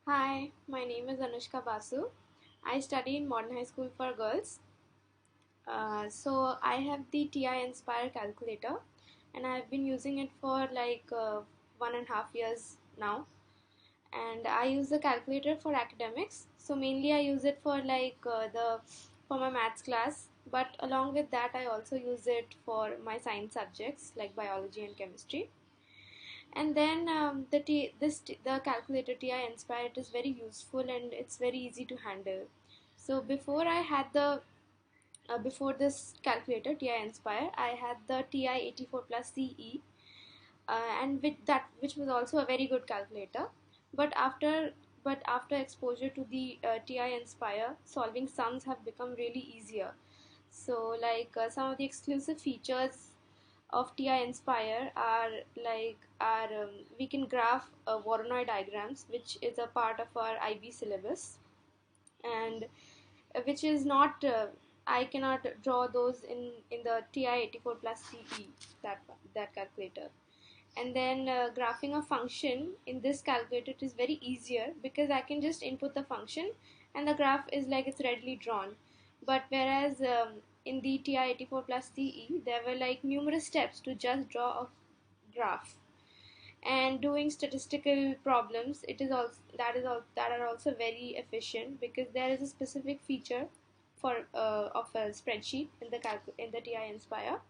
Hi, my name is Anushka Basu. I study in Modern High School for Girls. So I have the TI Inspire calculator, and I've been using it for 1.5 years now. And I use the calculator for academics. So mainly I use it for for my maths class. But along with that, I also use it for my science subjects like biology and chemistry. And then the calculator TI Inspire, it is very useful and it's very easy to handle. So before this calculator TI Inspire, I had the TI 84 plus CE, and which was also a very good calculator. But after exposure to the TI Inspire, solving sums have become really easier. So some of the exclusive features of TI Inspire are we can graph Voronoi diagrams, which is a part of our IB syllabus, and which is not I cannot draw those in the TI 84 plus CE, that calculator. And then graphing a function in this calculator is very easier because I can just input the function and the graph is like it's readily drawn. But whereas in the TI 84 plus CE, there were like numerous steps to just draw a graph. And doing statistical problems, it is also that are also very efficient because there is a specific feature for of a spreadsheet in the TI Inspire.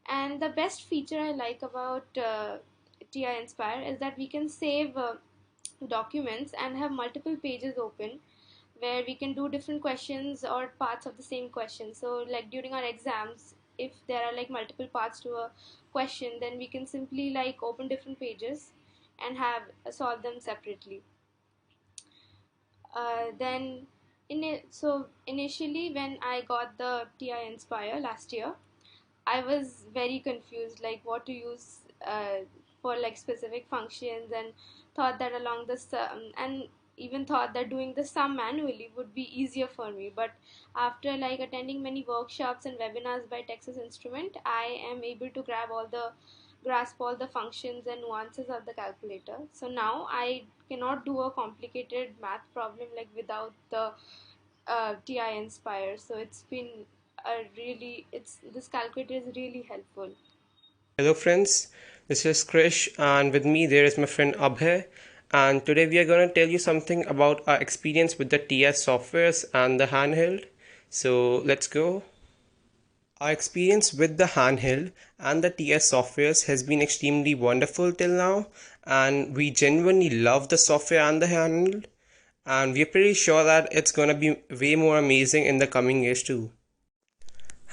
And the best feature I like about TI Inspire is that we can save documents and have multiple pages open where we can do different questions or parts of the same question. So, like during our exams, if there are like multiple parts to a question, then we can simply like open different pages and have solve them separately. Then so initially when I got the TI Inspire last year, I was very confused, like what to use for like specific functions, and thought that along the sum, and even thought that doing the sum manually would be easier for me. But after like attending many workshops and webinars by Texas Instrument, I am able to grasp all the functions and nuances of the calculator. So now I cannot do a complicated math problem like without the TI Inspire. So it's been a really it's this calculator is really helpful. Hello, friends. This is Krish, and with me there is my friend Abhay. And today we are going to tell you something about our experience with the TS softwares and the handheld. So let's go. Our experience with the handheld and the TS softwares has been extremely wonderful till now, and we genuinely love the software and the handheld. And we're pretty sure that it's going to be way more amazing in the coming years too.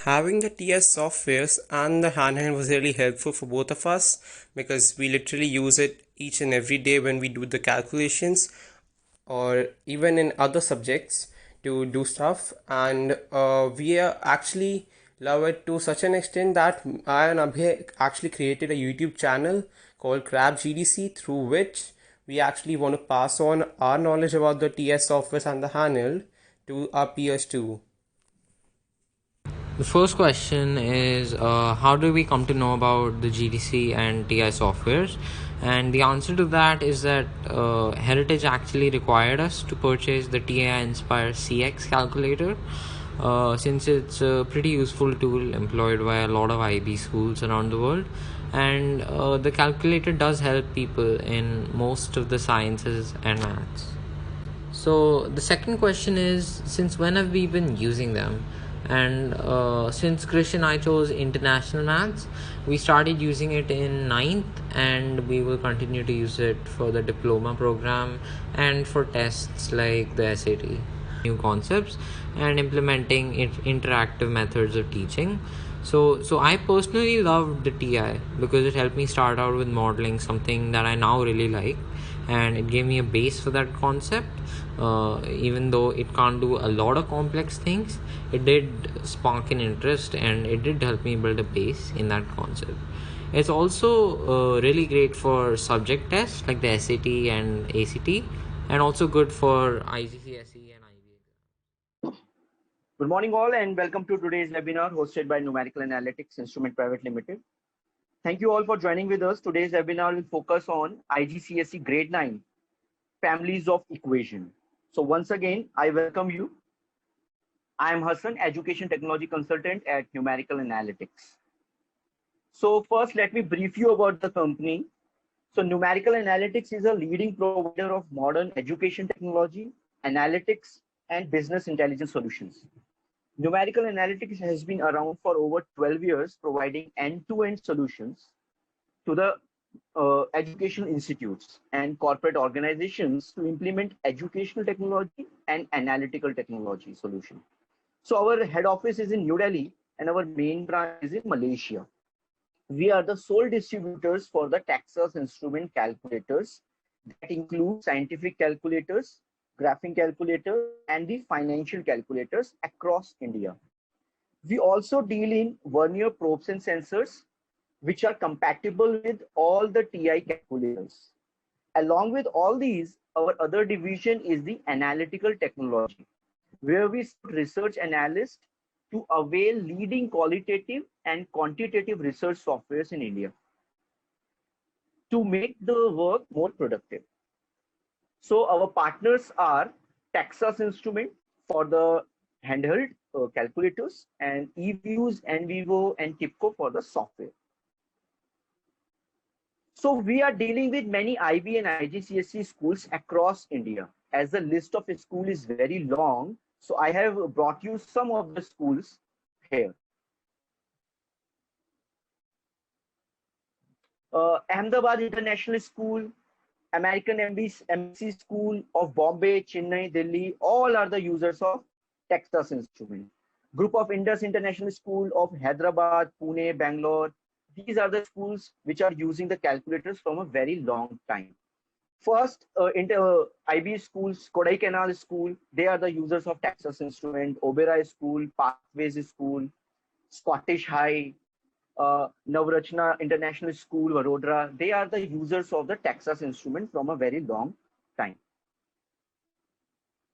Having the TS softwares and the handheld was really helpful for both of us because we literally use it each and every day when we do the calculations or even in other subjects to do stuff. And we are actually love it to such an extent that I and Abhay actually created a YouTube channel called Crab GDC, through which we actually want to pass on our knowledge about the TS softwares and the handheld to our peers too. The first question is how do we come to know about the GDC and TI softwares? And the answer to that is that Heritage actually required us to purchase the TI Inspire CX calculator, since it's a pretty useful tool employed by a lot of IB schools around the world. And the calculator does help people in most of the sciences and maths. So the second question is, since when have we been using them? And since Krish and I chose international maths, we started using it in ninth, and we will continue to use it for the diploma program and for tests like the SAT. New concepts and implementing interactive methods of teaching. So I personally loved the TI because it helped me start out with modeling, something that I now really like, and it gave me a base for that concept. Even though it can't do a lot of complex things, it did spark an interest and it did help me build a base in that concept. It's also really great for subject tests like the SAT and ACT, and also good for IGCSE and IB. Good morning, all, and welcome to today's webinar hosted by Numerical Analytics Instrument Private Limited. Thank you all for joining with us. Today's webinar will focus on IGCSE Grade 9 families of equation. So once again, I welcome you. I am Hassan, Education Technology Consultant at Numerical Analytics. So first, let me brief you about the company. So Numerical Analytics is a leading provider of modern education technology, analytics, and business intelligence solutions. Numerical Analytics has been around for over 12 years, providing end-to-end solutions to the educational institutes and corporate organizations to implement educational technology and analytical technology solution. So our head office is in New Delhi and our main branch is in Malaysia. We are the sole distributors for the Texas Instrument calculators that include scientific calculators, graphing calculators, and the financial calculators across India. We also deal in vernier probes and sensors, which are compatible with all the TI calculators. Along with all these, our other division is the analytical technology, where we research analysts to avail leading qualitative and quantitative research softwares in India to make the work more productive. So our partners are Texas Instrument for the handheld calculators and eViews, NVivo, and TIBCO for the software. So we are dealing with many IB and IGCSE schools across India. As the list of the school is very long, so I have brought you some of the schools here. Ahmedabad International School, American Embassy School of Bombay, Chennai, Delhi, all are the users of Texas Instrument. Group of Indus International School of Hyderabad, Pune, Bangalore. These are the schools which are using the calculators from a very long time. First, IB schools, Kodaikanal School, they are the users of Texas Instrument, Oberoi School, Pathways School, Scottish High, Navrachna International School, Vadodara, they are the users of the Texas Instrument from a very long time.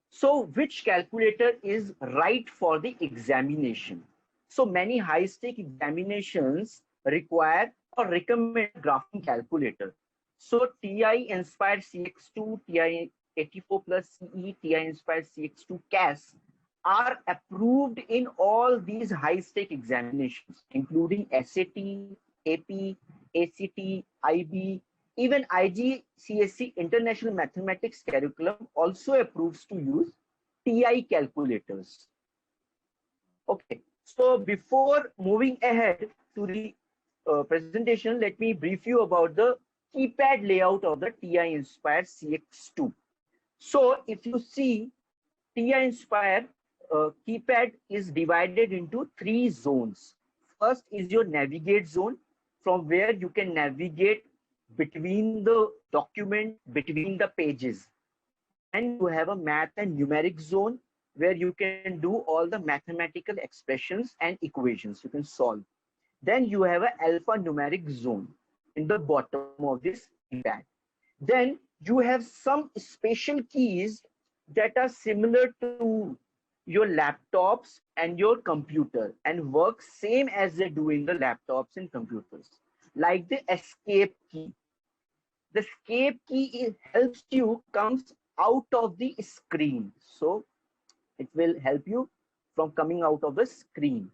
So which calculator is right for the examination? So many high-stake examinations require or recommend graphing calculator. So TI Inspire CX2, TI 84 plus CE, TI Inspire CX2 CAS are approved in all these high-stake examinations, including SAT, AP, ACT, IB, even IGCSE International Mathematics Curriculum also approves to use TI calculators. Okay, so before moving ahead to the presentation, let me brief you about the keypad layout of the TI Inspire CX2. So if you see, TI Inspire keypad is divided into 3 zones. First is your navigate zone, from where you can navigate between the document, between the pages. And you have a math and numeric zone where you can do all the mathematical expressions and equations you can solve. Then you have an alphanumeric zone in the bottom of this keypad. Then you have some special keys that are similar to your laptops and your computer and work same as they do in the laptops and computers, like the escape key. The escape key helps you comes out of the screen, so it will help you from coming out of the screen.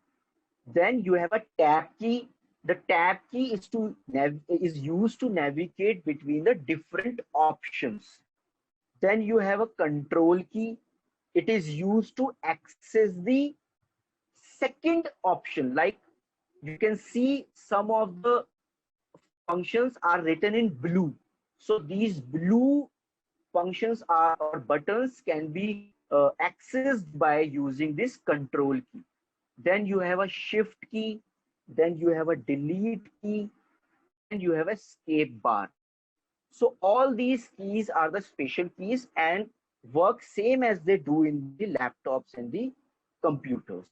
Then you have a tab key. The tab key is used to navigate between the different options. Then you have a control key. It is used to access the second option. Like you can see some of the functions are written in blue. So these blue functions or buttons can be accessed by using this control key. Then you have a shift key, then you have a delete key, and you have a escape bar. So all these keys are the special keys and work same as they do in the laptops and the computers.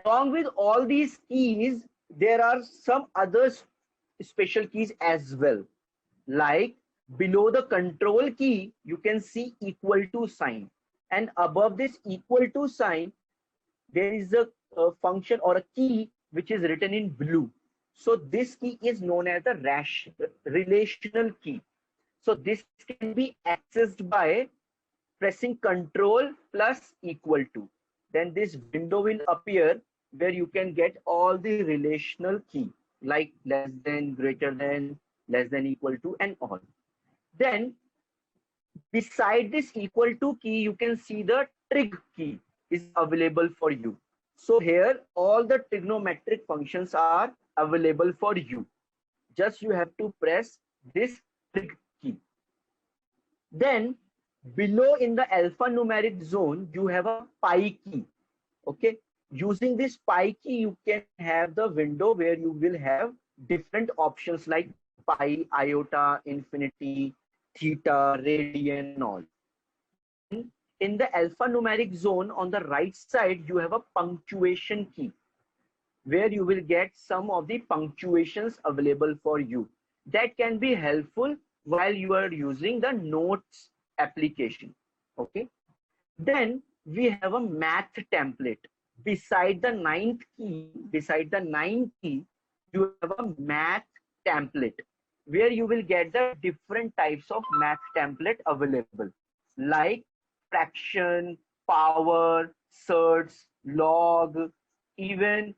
Along with all these keys, there are some other special keys as well. Like below the control key, you can see equal to sign. And above this equal to sign, there is a function or a key which is written in blue. So this key is known as the relational key. So this can be accessed by pressing Control plus equal to. Then this window will appear where you can get all the relational key like less than, greater than, less than, equal to, and all. Then beside this equal to key, you can see the trig key is available for you. So here all the trigonometric functions are available for you. Just you have to press this trig key. Then below in the alphanumeric zone, you have a pi key. Okay. Using this pi key, you can have the window where you will have different options like pi, iota, infinity, theta, radian, and all. Then in the alphanumeric zone on the right side, you have a punctuation key where you will get some of the punctuations available for you. That can be helpful while you are using the notes application. Okay. Then we have a math template. Beside the ninth key, you have a math template where you will get the different types of math template available, like fraction, power, surds, log, even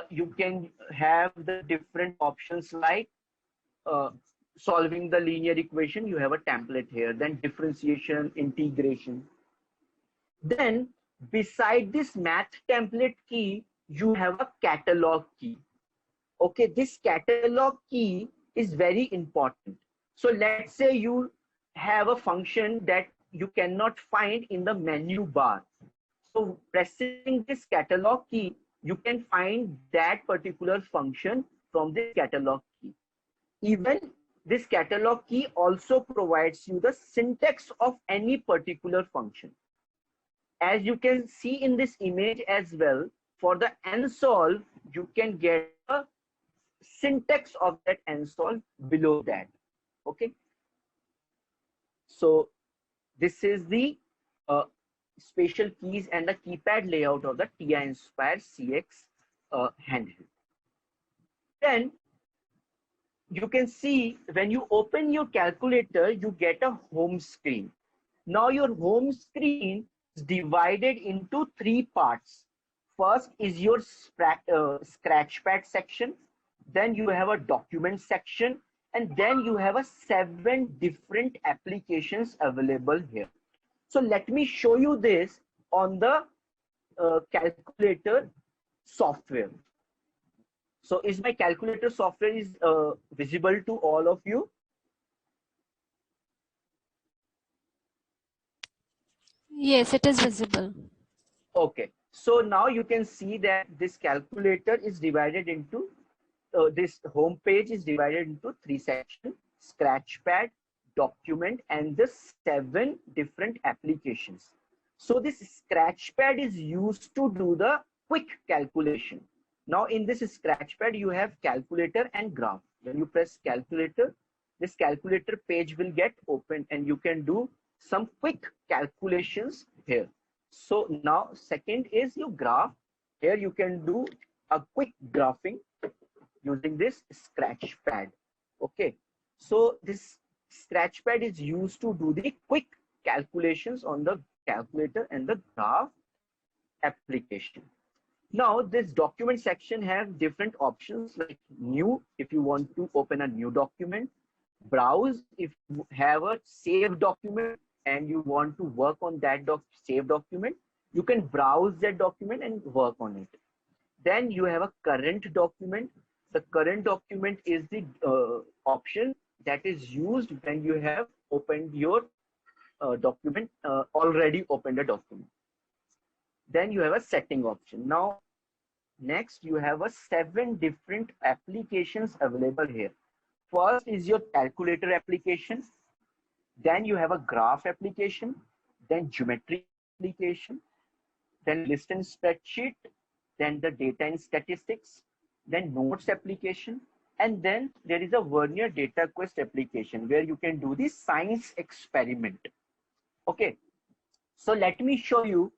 you can have the different options like solving the linear equation. You have a template here. Then differentiation, integration. Then beside this math template key, you have a catalog key. Okay, this catalog key is very important. So let's say you have a function that you cannot find in the menu bar. So pressing this catalog key, you can find that particular function from this catalog key. Even this catalog key also provides you the syntax of any particular function. As you can see in this image as well, for the nsolve, you can get a syntax of that nsolve below that. Okay. So this is the spatial keys and the keypad layout of the TI Nspire CX handheld. Then you can see when you open your calculator, you get a home screen. Now your home screen is divided into three parts. First is your scratchpad section. Then you have a document section, and then you have a 7 different applications available here. So let me show you this on the calculator software. So is my calculator software is visible to all of you? Yes, it is visible. Okay. So now you can see that this calculator is divided into this home page is divided into 3 sections: scratchpad, document, and the 7 different applications. So this scratchpad is used to do the quick calculation. Now in this scratchpad, you have calculator and graph. When you press calculator, this calculator page will get open and you can do some quick calculations here. So now second is your graph. Here you can do a quick graphing using this scratchpad. Okay. So this scratchpad is used to do the quick calculations on the calculator and the graph application. Now this document section have different options like new if you want to open a new document, browse if you have a saved document and you want to work on that saved document, you can browse that document and work on it. Then you have a current document. The current document is the option that is used when you have opened your document, already opened a document. Then you have a setting option. Now next you have a 7 different applications available here. First is your calculator application. Then you have a graph application, then geometry application, then list and spreadsheet, then the data and statistics, then notes application, and then there is a Vernier data quest application where you can do the science experiment. Okay, so let me show you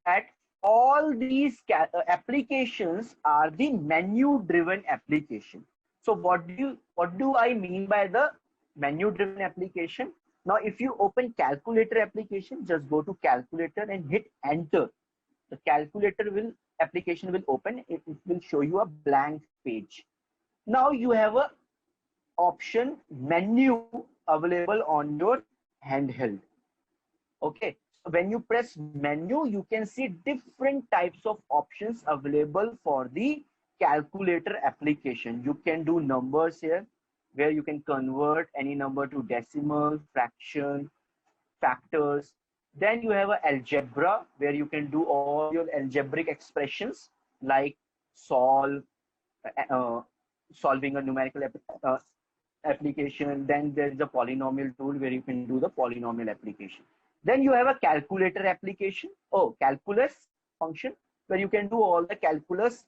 that all these applications are the menu driven application. So what do I mean by the menu driven application. Now, if you open calculator application, just go to calculator and hit enter. The calculator application will open. It will show you a blank page. Now you have a option menu available on your handheld. Okay, so when you press menu, you can see different types of options available for the calculator application. You can do numbers here, where you can convert any number to decimal, fraction, factors. Then you have an algebra, where you can do all your algebraic expressions like solve, solving a numerical application. Then there is a polynomial tool where you can do the polynomial application. Then you have a calculator application, calculus function, where you can do all the calculus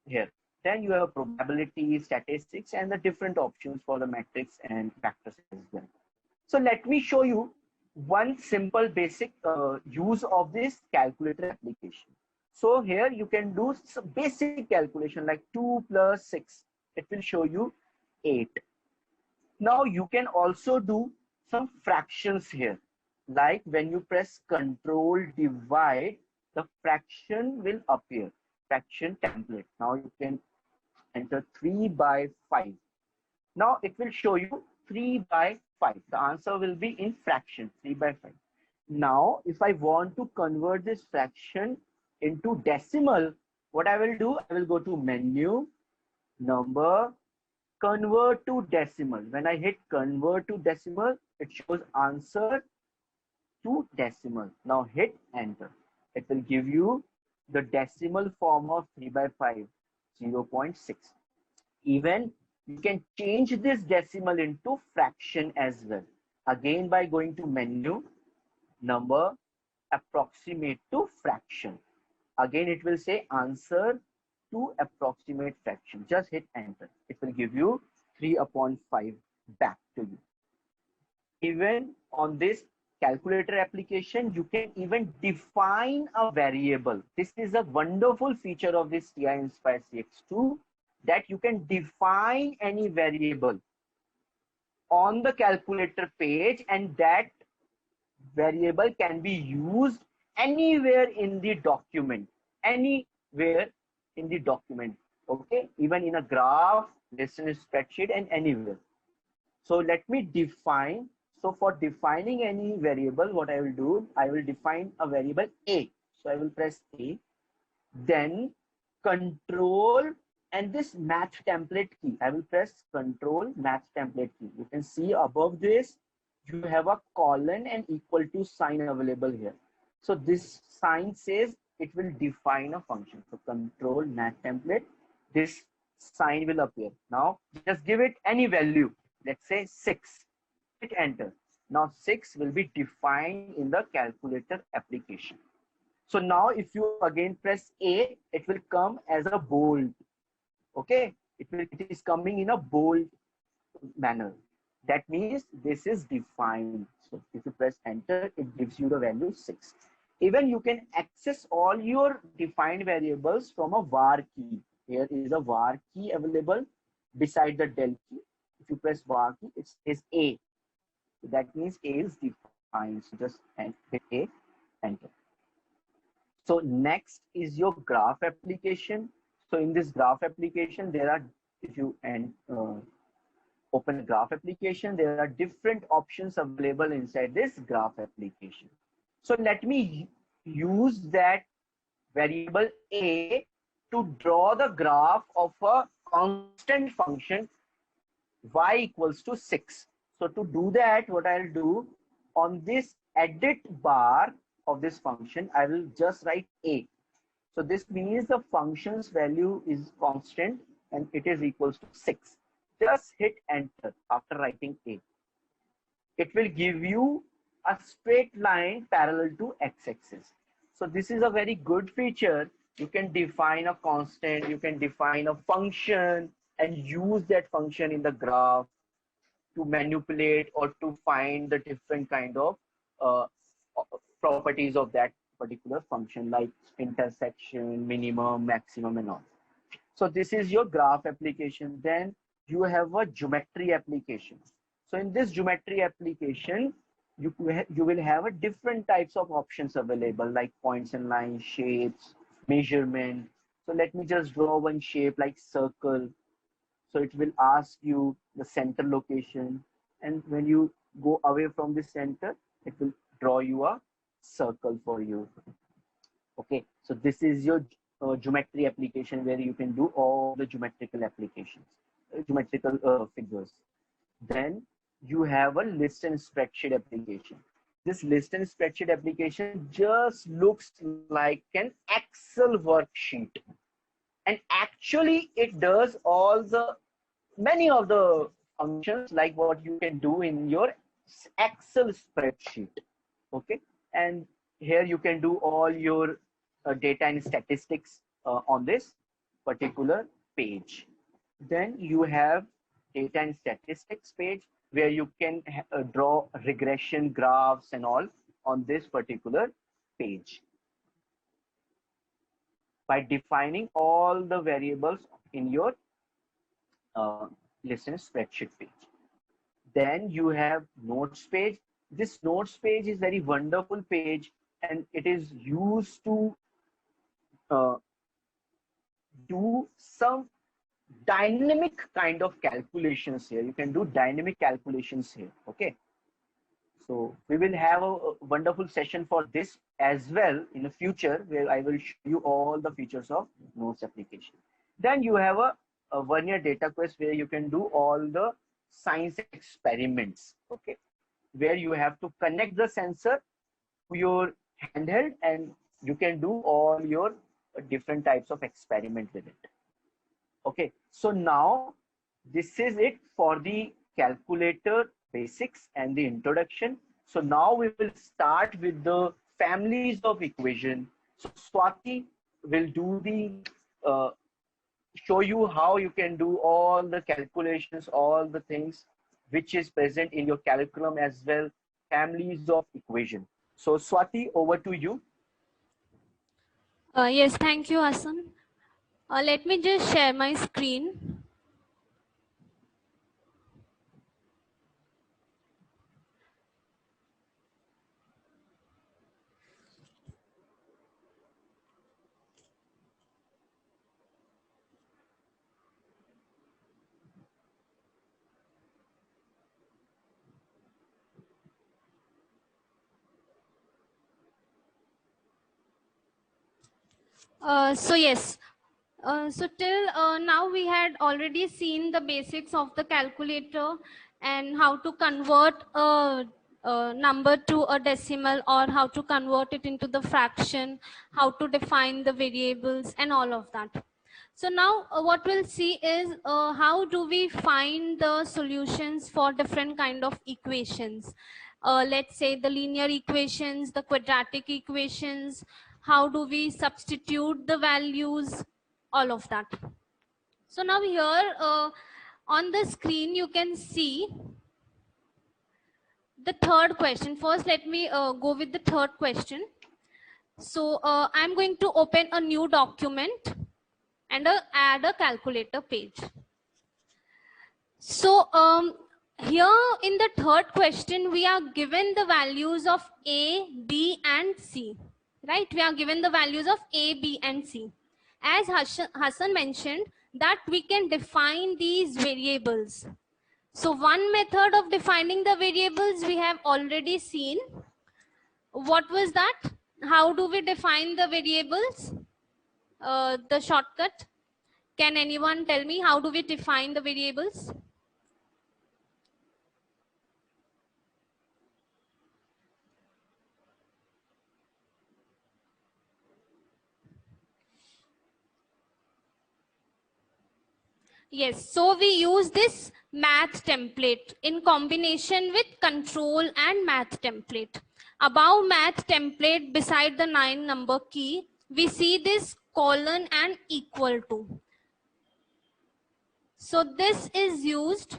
here. Then you have probability, statistics, and the different options for the matrix and factors as well. So let me show you one simple basic use of this calculator application. So here you can do some basic calculation like 2 plus 6. It will show you 8. Now you can also do some fractions here. Like when you press Control Divide, the fraction will appear, fraction template. Now you can enter 3 by 5. Now it will show you 3 by 5. The answer will be in fraction, 3 by 5. Now, if I want to convert this fraction into decimal, what I will do, I will go to menu, number, convert to decimal. When I hit convert to decimal, it shows answer to decimal. Now hit enter. It will give you the decimal form of 3 by 5, 0.6. Even you can change this decimal into fraction as well. Again, by going to menu, number, approximate to fraction. Again, it will say answer to approximate fraction. Just hit enter. It will give you 3 upon 5 back to you. Even on this calculator application, you can even define a variable. This is a wonderful feature of this TI Nspire CX2, that you can define any variable on the calculator page, and that variable can be used anywhere in the document, okay, even in a graph, lesson spreadsheet, and anywhere. So let me define. So for defining any variable, what I will do, I will define a variable a. So I will press a, then control and this match template key. I will press control match template key. You can see above this, you have a colon and equal to sign available here. So this sign says it will define a function. So control match template, this sign will appear. Now just give it any value. Let's say 6. Hit enter. Now 6 will be defined in the calculator application. So now if you again press A, it will come as a bold. Okay, it is coming in a bold manner. That means this is defined. So if you press enter, it gives you the value 6. Even you can access all your defined variables from a var key. Here is a var key available beside the del key. If you press var key, it says A. So that means A is defined. So just hit A, enter. So next is your graph application. So in this graph application, there are, if you open a graph application, there are different options available inside this graph application. So let me use that variable a to draw the graph of a constant function y equals to 6. So to do that, what I'll do, on this edit bar of this function, I will just write a. So this means the function's value is constant and it is equals to 6. Just hit enter after writing a. It will give you a straight line parallel to x-axis. So this is a very good feature. You can define a constant, you can define a function and use that function in the graph to manipulate or to find the different kind of properties of that particular function, like intersection, minimum, maximum, and all. So this is your graph application. Then you have a geometry application. So in this geometry application, you will have a different types of options available, like points and lines, shapes, measurement. So let me just draw one shape like circle. So it will ask you the center location, and when you go away from the center, it will draw you a circle for you. Okay, so this is your geometry application where you can do all the geometrical applications, geometrical figures. Then you have a list and spreadsheet application. This list and spreadsheet application just looks like an Excel worksheet. And actually it does all the many of the functions like what you can do in your Excel spreadsheet. Okay, and here you can do all your data and statistics on this particular page. Then you have data and statistics page where you can draw regression graphs and all on this particular page by defining all the variables in your list and spreadsheet page. Then you have notes page. This notes page is very wonderful page, and it is used to do some dynamic kind of calculations here. You can do dynamic calculations here. Okay, so we will have a wonderful session for this as well in the future, where I will show you all the features of notes application. Then you have a Vernier data quest where you can do all the science experiments. Okay, where you have to connect the sensor to your handheld and you can do all your different types of experiment with it. Okay, so now this is it for the calculator basics and the introduction. So now we will start with the families of equation. So Swati will do the show you how you can do all the calculations, all the things which is present in your curriculum as well, families of equation. So Swati, over to you. Yes, thank you, Hassan. Let me just share my screen. So yes, so till now we had already seen the basics of the calculator and how to convert a number to a decimal or how to convert it into the fraction, how to define the variables and all of that. So now what we'll see is how do we find the solutions for different kind of equations. Let's say the linear equations, the quadratic equations, how do we substitute the values, all of that. So now here on the screen you can see the third question. First let me go with the third question. So I'm going to open a new document and add a calculator page. So here in the third question we are given the values of A, B and C. Right, we are given the values of A, B and C. As Hassan mentioned that we can define these variables. So one method of defining the variables we have already seen. What was that? How do we define the variables? The shortcut. Can anyone tell me how do we define the variables? Yes, so we use this math template in combination with control and math template. Above math template, beside the 9 number key, we see this colon and equal to. So this is used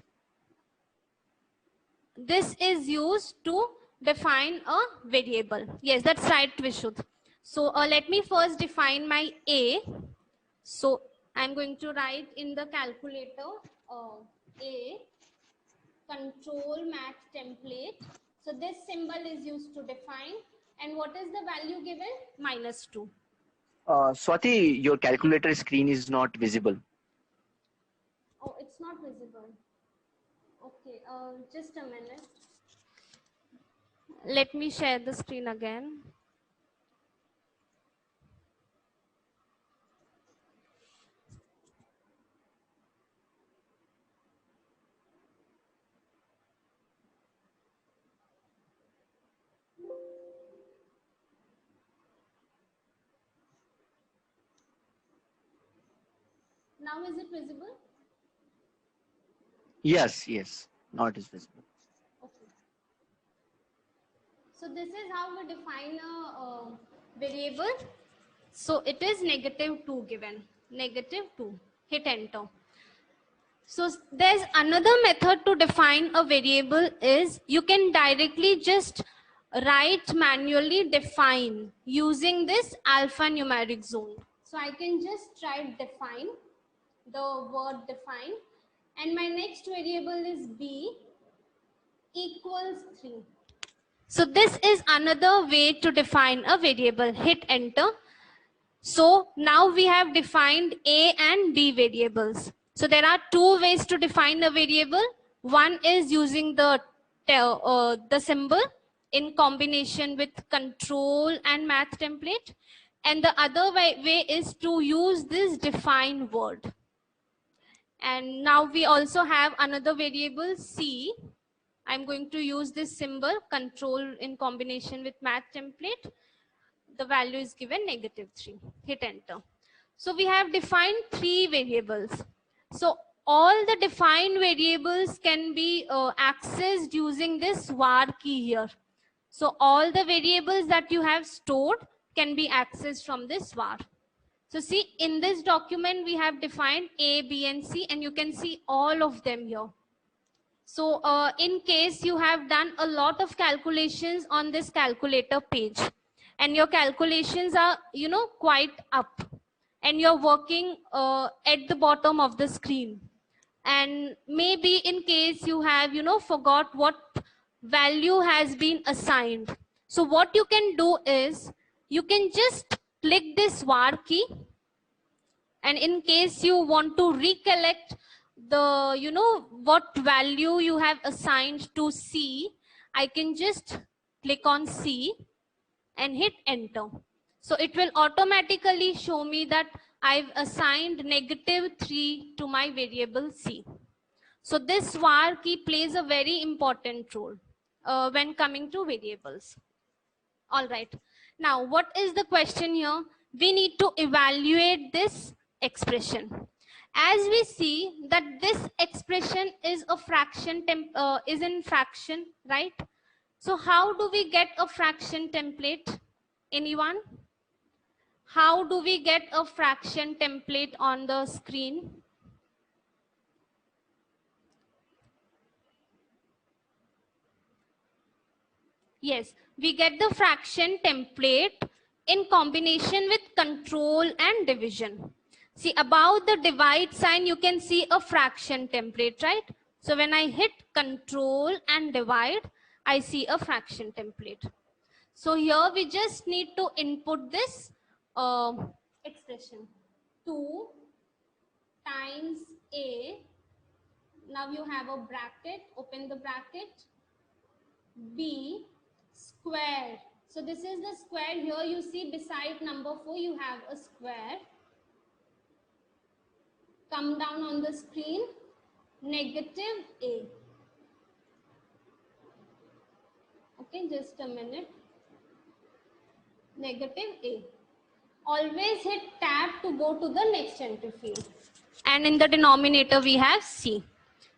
to define a variable. Yes, that's right, Vishud. So let me first define my A. So I'm going to write in the calculator A. control math template. So this symbol is used to define. And what is the value given? -2. Swati, your calculator screen is not visible. Oh, it's not visible. Okay, just a minute. Let me share the screen again. Now is it visible? Yes, yes, not is visible. Okay. So this is how we define a variable. So it is -2 given. -2. Hit enter. So there's another method to define a variable is you can directly just write manually define using this alphanumeric zone. So I can just write define, the word define, and my next variable is b equals 3. So this is another way to define a variable. Hit enter. So now we have defined a and b variables. So there are two ways to define a variable. One is using the symbol in combination with control and math template. And the other way is to use this define word. And now we also have another variable c. I'm going to use this symbol control in combination with math template. The value is given -3. Hit enter. So we have defined 3 variables. So all the defined variables can be accessed using this var key here. So all the variables that you have stored can be accessed from this var. So see, in this document, we have defined A, B, and C, and you can see all of them here. So in case you have done a lot of calculations on this calculator page, and your calculations are, quite up, and you're working at the bottom of the screen. And maybe in case you have, forgot what value has been assigned. So what you can do is, you can just click this var key. And in case you want to recollect the, what value you have assigned to C, I can just click on C and hit enter. So it will automatically show me that I've assigned -3 to my variable C. So this var key plays a very important role when coming to variables. All right. Now, what is the question here? We need to evaluate this expression. As we see that this expression is a fraction, is in fraction, right? So how do we get a fraction template? Anyone? How do we get a fraction template on the screen? Yes, we get the fraction template in combination with control and division. See, above the divide sign, you can see a fraction template, right? So when I hit control and divide, I see a fraction template. So here we just need to input this expression. 2 times A. Now you have a bracket, open the bracket. B square. So this is the square. Here you see beside number 4 you have a square. Come down on the screen. -A. Okay, just a minute. -A. Always hit tab to go to the next entry field. And in the denominator we have C.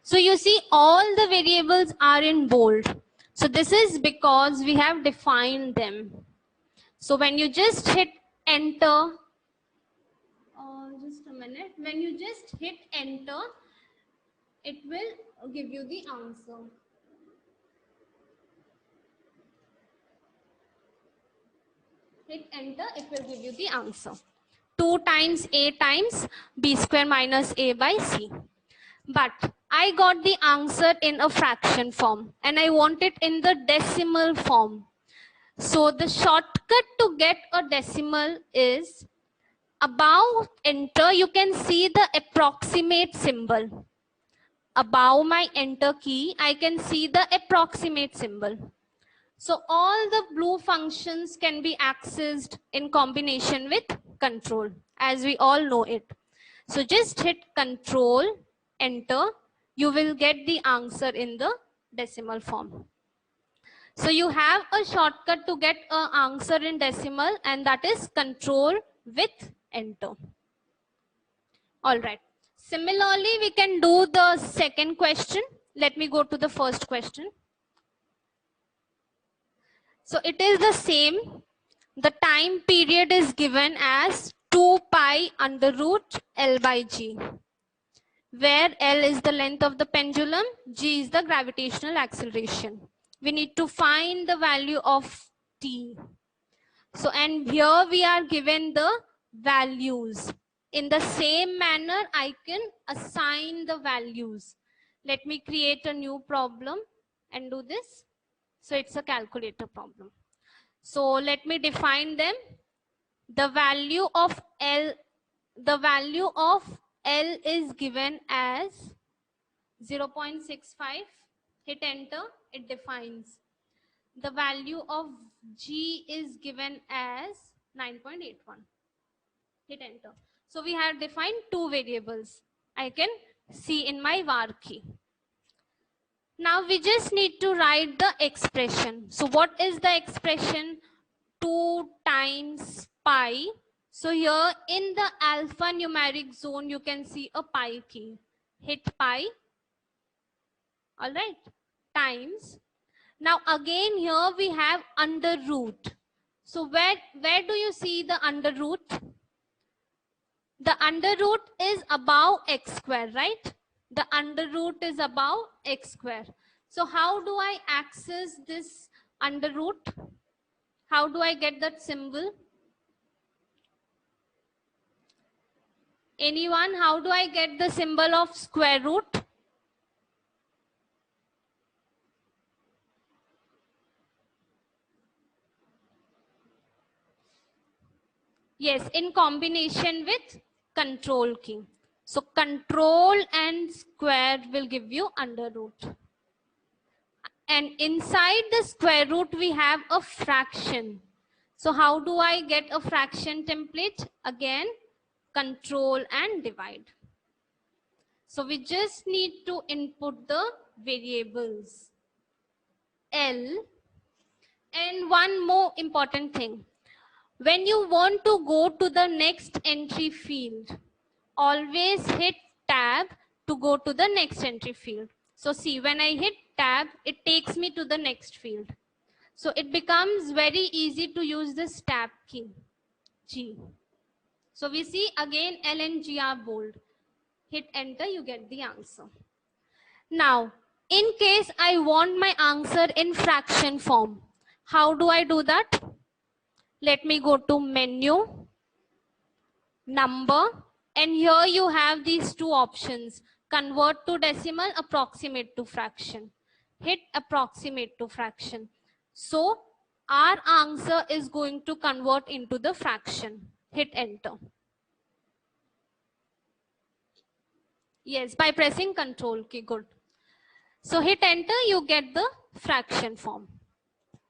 So you see all the variables are in bold. So this is because we have defined them. So when you just hit enter, just a minute, when you just hit enter, it will give you the answer. Hit enter, it will give you the answer. 2 times A times B square minus A by C. But I got the answer in a fraction form and I want it in the decimal form. So the shortcut to get a decimal is above enter, you can see the approximate symbol. Above my enter key, I can see the approximate symbol. So all the blue functions can be accessed in combination with control, as we all know it. So just hit control, enter, you will get the answer in the decimal form. So you have a shortcut to get an answer in decimal, and that is control with enter. All right. Similarly, we can do the second question. Let me go to the first question. So it is the same. The time period is given as 2 pi under root L by G, where L is the length of the pendulum, G is the gravitational acceleration. We need to find the value of T. So, and here we are given the values. In the same manner, I can assign the values. Let me create a new problem and do this. So it's a calculator problem. So let me define them. The value of L is given as 0.65. Hit enter, it defines. The value of G is given as 9.81. Hit enter. So we have defined two variables. I can see in my var key. Now we just need to write the expression. So what is the expression? 2 times pi. So here in the alphanumeric zone, you can see a pi key. Hit pi. All right. Times. Now again here we have under root. So where do you see the under root? The under root is above x square, right? The under root is above x square. So how do I access this under root? How do I get that symbol? Anyone? How do I get the symbol of square root? Yes, in combination with control key. So control and square will give you under root. And inside the square root, we have a fraction. So how do I get a fraction template? Again, control and divide. So we just need to input the variables L. And one more important thing. When you want to go to the next entry field, always hit tab to go to the next entry field. So see, when I hit tab, it takes me to the next field. So it becomes very easy to use this tab key, G. So we see again L and G are bold. Hit enter, you get the answer. Now, in case I want my answer in fraction form, how do I do that? Let me go to menu, number, and here you have these two options: convert to decimal, approximate to fraction. Hit approximate to fraction. So our answer is going to convert into the fraction. Hit enter. Yes, by pressing control key, good. So hit enter, you get the fraction form.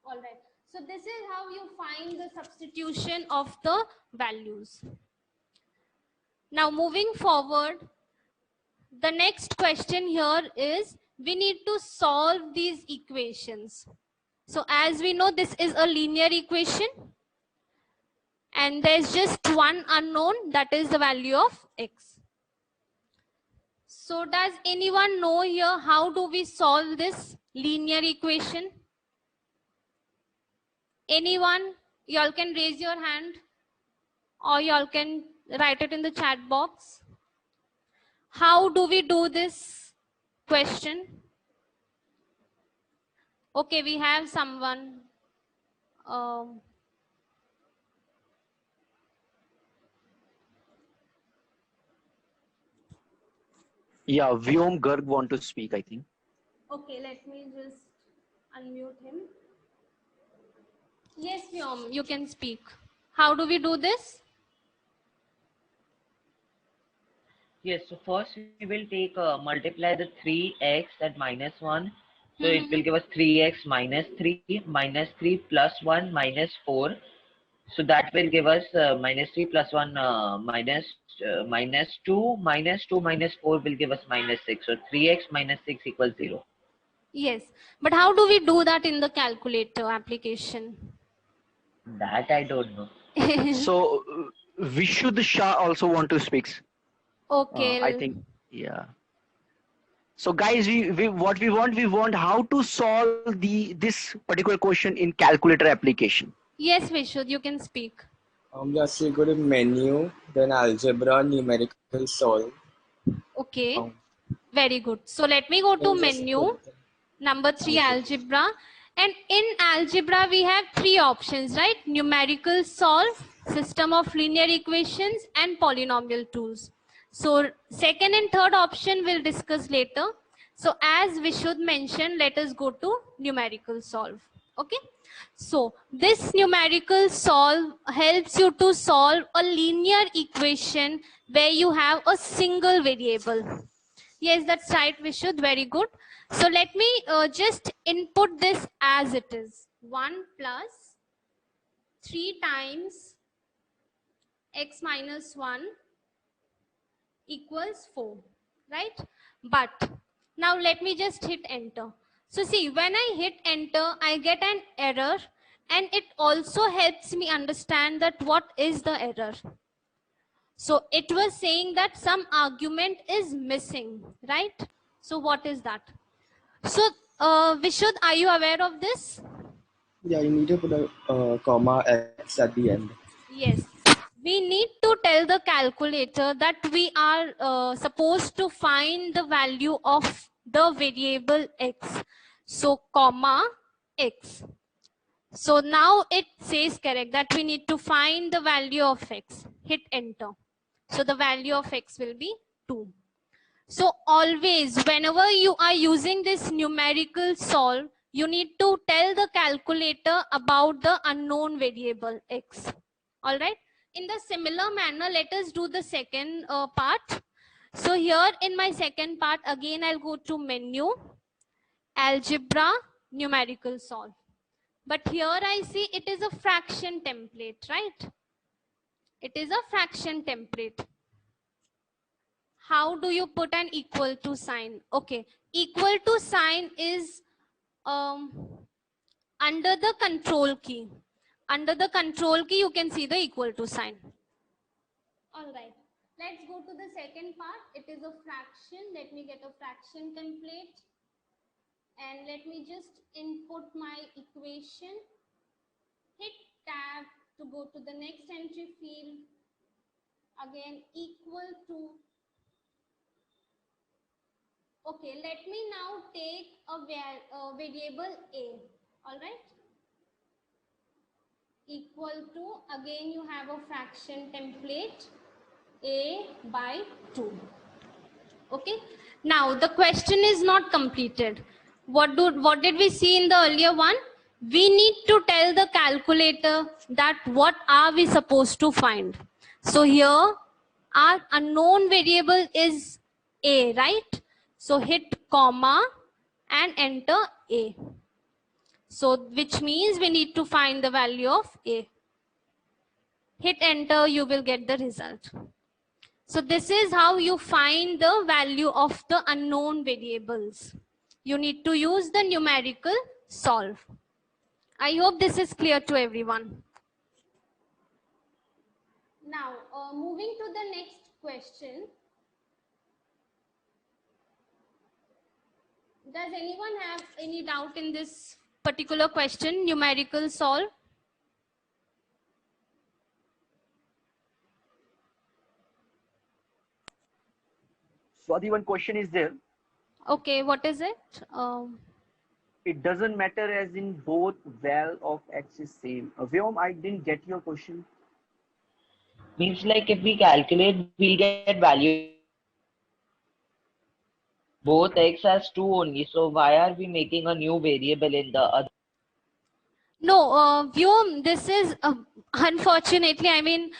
All right. So this is how you find the substitution of the values. Now moving forward, the next question here is we need to solve these equations. So as we know, this is a linear equation and there's just one unknown, that is the value of x. So does anyone know here how do we solve this linear equation? Anyone? Y'all can raise your hand or y'all can write it in the chat box. How do we do this question? Okay, we have someone. Yeah, Vyom Garg want to speak, I think. Okay, let me just unmute him. Yes, Vyom, you can speak. How do we do this? Yes, so first we will take multiply the 3x at minus 1. So it will give us 3x minus 3 minus 3 plus 1 minus 4. So that will give us minus 3 plus 1 minus 2 minus 2 minus 4 will give us minus 6. So 3x minus 6 equals 0. Yes, but how do we do that in the calculator application? That I don't know. So Vishuddha Shah also want to speak. Okay. I think, yeah. So guys, we want how to solve this particular question in calculator application. Yes, Vishud, you can speak. Yes, we go to menu, then algebra, numerical solve. Okay, very good. So let me go to Then just menu, put the number 3, algebra. And in algebra, we have 3 options, right? Numerical solve, system of linear equations, and polynomial tools. So second and third option we'll discuss later. So as Vishud mentioned, let us go to numerical solve. Okay. So this numerical solve helps you to solve a linear equation where you have a single variable. Yes, that's right, Vishud. Very good. So let me just input this as it is. 1 plus 3 times x minus 1 equals 4, right? But now let me just hit enter. So see, when I hit enter, I get an error, and it also helps me understand that what is the error. So it was saying that some argument is missing, right? So what is that? So Vishud, are you aware of this? Yeah, you need to put a comma x at the end. Yes. We need to tell the calculator that we are supposed to find the value of the variable x. So comma x. So now it says correct that we need to find the value of x. Hit enter. So the value of x will be 2. So always, whenever you are using this numerical solve, you need to tell the calculator about the unknown variable x. All right. In the similar manner, let us do the second part. So here in my second part, again, I'll go to menu, algebra, numerical solve. But here I see it is a fraction template, right? It is a fraction template. How do you put an equal to sign? Okay, equal to sign is under the control key. Under the control key, you can see the equal to sign. All right, let's go to the second part. It is a fraction. Let me get a fraction template. And let me just input my equation. Hit tab to go to the next entry field. Again, equal to. Okay, let me now take a variable a. All right. Equal to, again you have a fraction template, a by 2. Okay. Now the question is not completed. What did we see in the earlier one? We need to tell the calculator that what are we supposed to find. So here our unknown variable is a, right? So hit comma and enter a. So which means we need to find the value of a. Hit enter, you will get the result. So this is how you find the value of the unknown variables. You need to use the numerical solve. I hope this is clear to everyone. Now, moving to the next question. Does anyone have any doubt in this particular question, numerical solve? Swati, one question is there. Okay, what is it? It doesn't matter as in both val of x is same. Vyom, I didn't get your question. Means like if we calculate, we'll get value both x has 2 only. So why are we making a new variable in the other? No, Vyom, this is unfortunately, I mean,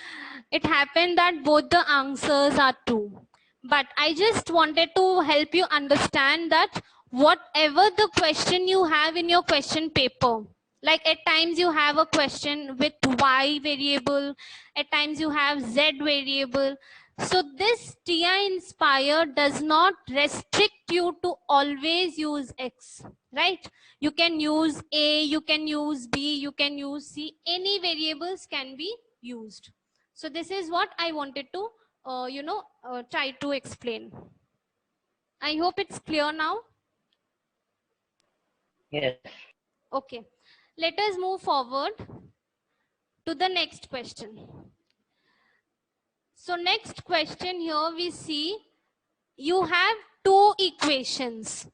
it happened that both the answers are true. But I just wanted to help you understand that whatever the question you have in your question paper, like at times you have a question with y variable, at times you have z variable. So this TI Inspire does not restrict you to always use x, right? You can use a, you can use b, you can use c, any variables can be used. So this is what I wanted to try to explain. I hope it's clear now. Yes. Okay, let us move forward to the next question. So next question, here we see you have two equations.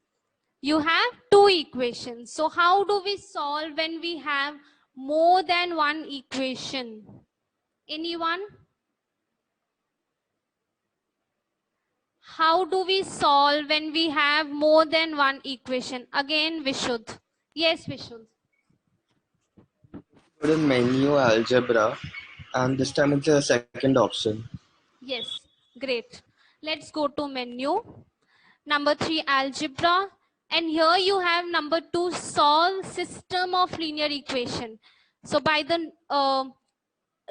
You have two equations. So how do we solve when we have more than one equation? Anyone? How do we solve when we have more than one equation? Again, Vishuddh. Yes, Vishuddh. Go to menu algebra, and this time it's the second option. Yes, great. Let's go to menu. Number 3, algebra. And here you have number 2, solve system of linear equation. So by the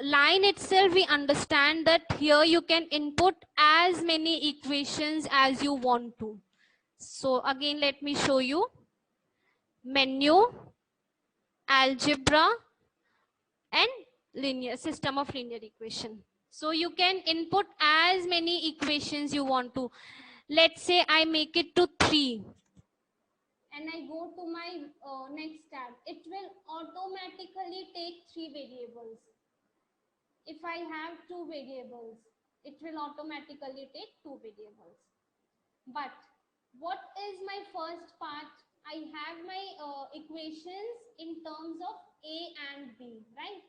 line itself, we understand that here you can input as many equations as you want to. So again, let me show you. Menu, algebra, and linear system of linear equation. So you can input as many equations you want to. Let's say I make it to 3 and I go to my next tab. It will automatically take 3 variables. If I have 2 variables, it will automatically take 2 variables. But what is my first part? I have my equations in terms of A and B, right?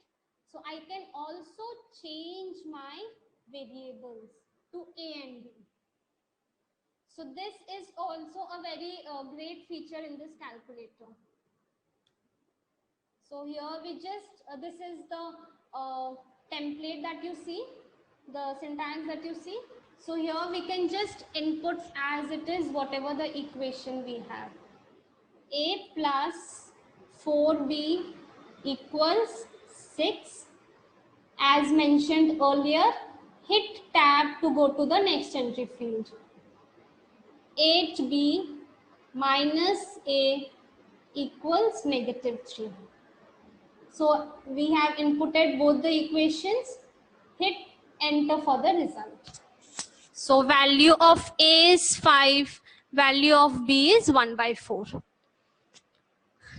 So I can also change my variables to A and B. So this is also a very great feature in this calculator. So here we just, this is the template that you see, the syntax that you see. So here we can just input as it is whatever the equation we have. A plus 4B equals 6. As mentioned earlier, hit tab to go to the next entry field. 8B minus A equals -3. So we have inputted both the equations. Hit enter for the result. So value of A is 5, value of B is 1/4.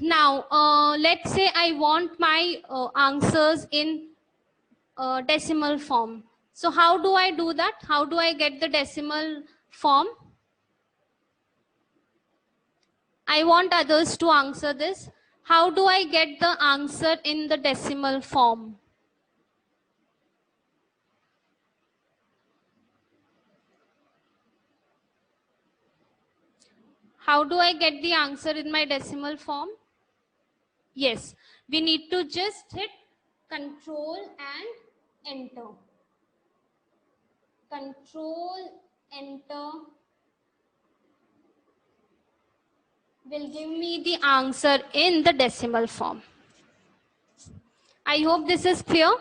Now, let's say I want my answers in decimal form. So how do I do that? How do I get the decimal form? I want others to answer this. How do I get the answer in the decimal form? How do I get the answer in my decimal form? Yes, we need to just hit Control and enter. Control, enter will give me the answer in the decimal form. I hope this is clear.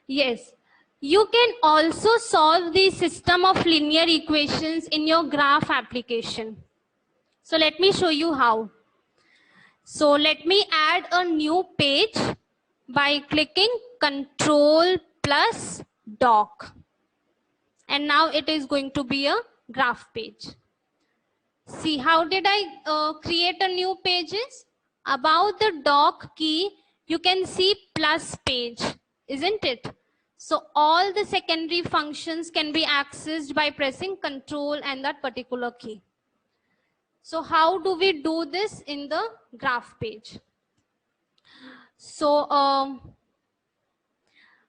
Yes, you can also solve the system of linear equations in your graph application. So let me show you how. So let me add a new page by clicking Control plus Doc. And now it is going to be a graph page. See, how did I create a new pages? About the doc key, you can see plus page, isn't it? So all the secondary functions can be accessed by pressing Control and that particular key. So how do we do this in the graph page? So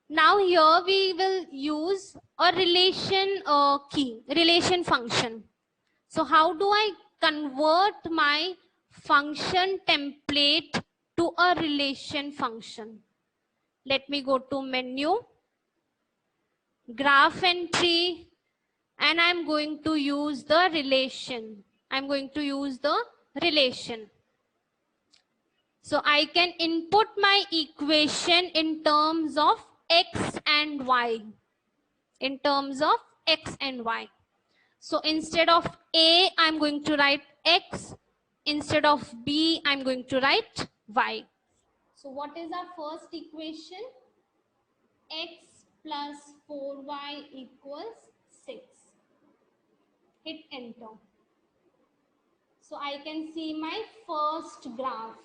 now here we will use a relation key, relation function. So how do I convert my function template to a relation function? Let me go to menu, graph entry, and I'm going to use the relation. I'm going to use the relation. So I can input my equation in terms of x and y. In terms of x and y. So instead of A, I'm going to write x. Instead of B, I'm going to write y. So what is our first equation? X plus 4y equals 6. Hit enter. So I can see my first graph.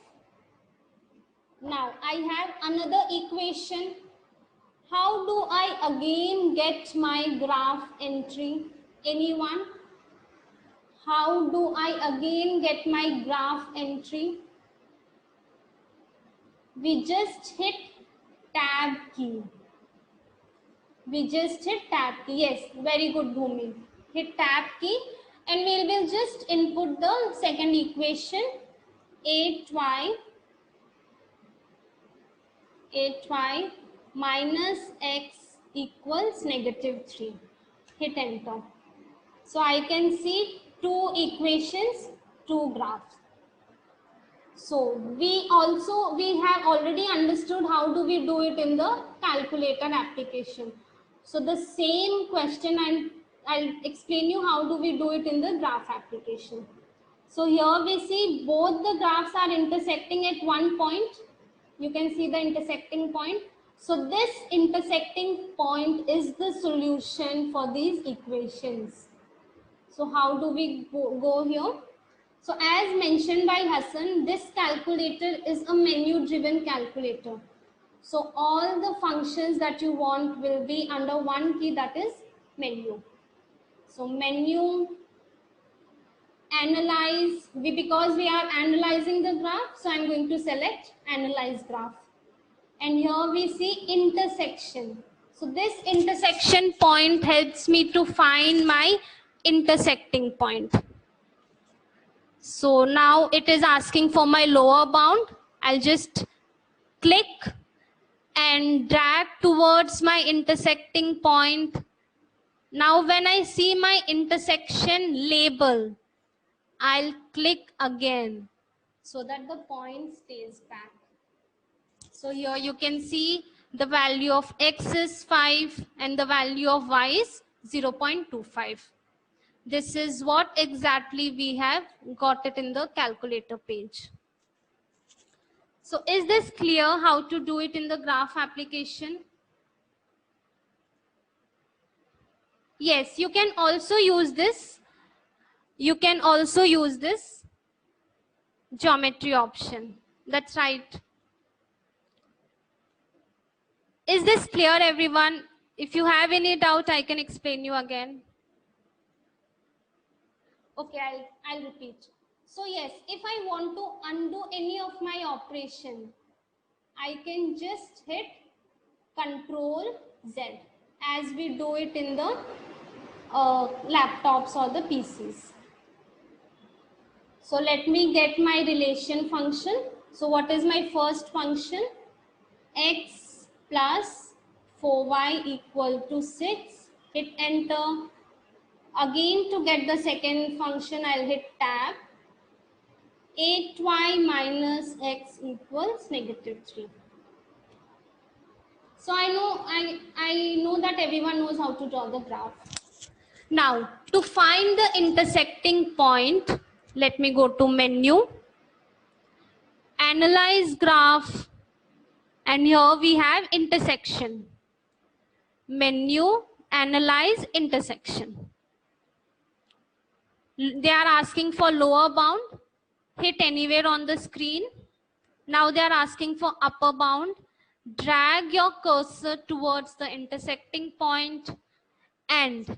Now I have another equation. How do I again get my graph entry? Anyone? How do I again get my graph entry? We just hit tab key. We just hit tab key. Yes, very good, Bhumi. Hit tab key and we will just input the second equation, 8y minus x equals -3. Hit enter. So I can see two equations, two graphs. So we have already understood how do we do it in the calculator application. So the same question I'll explain you how do we do it in the graph application. So here we see both the graphs are intersecting at one point. You can see the intersecting point. So this intersecting point is the solution for these equations. So how do we go here? So as mentioned by Hassan, this calculator is a menu driven calculator. So all the functions that you want will be under one key, that is menu. So menu, analyze, because we are analyzing the graph, so I'm going to select analyze graph. And here we see intersection. So this intersection point helps me to find my intersecting point. So now it is asking for my lower bound. I'll just click and drag towards my intersecting point. Now when I see my intersection label, I'll click again so that the point stays back. So here you can see the value of x is 5 and the value of y is 0.25. This is what exactly we have got it in the calculator page. So is this clear how to do it in the graph application? Yes, you can also use this. You can also use this geometry option. That's right. Is this clear, everyone? If you have any doubt, I can explain you again. Okay, I'll repeat. So yes, if I want to undo any of my operation, I can just hit Control Z as we do it in the laptops or the PCs. So let me get my relation function. So what is my first function? X plus 4y equal to 6. Hit enter. Again, to get the second function, I'll hit tab. 8y minus x equals -3. So I know that everyone knows how to draw the graph. Now, to find the intersecting point, let me go to menu, analyze graph, and here we have intersection. Menu, analyze intersection. They are asking for lower bound. Hit anywhere on the screen. Now they are asking for upper bound. Drag your cursor towards the intersecting point, and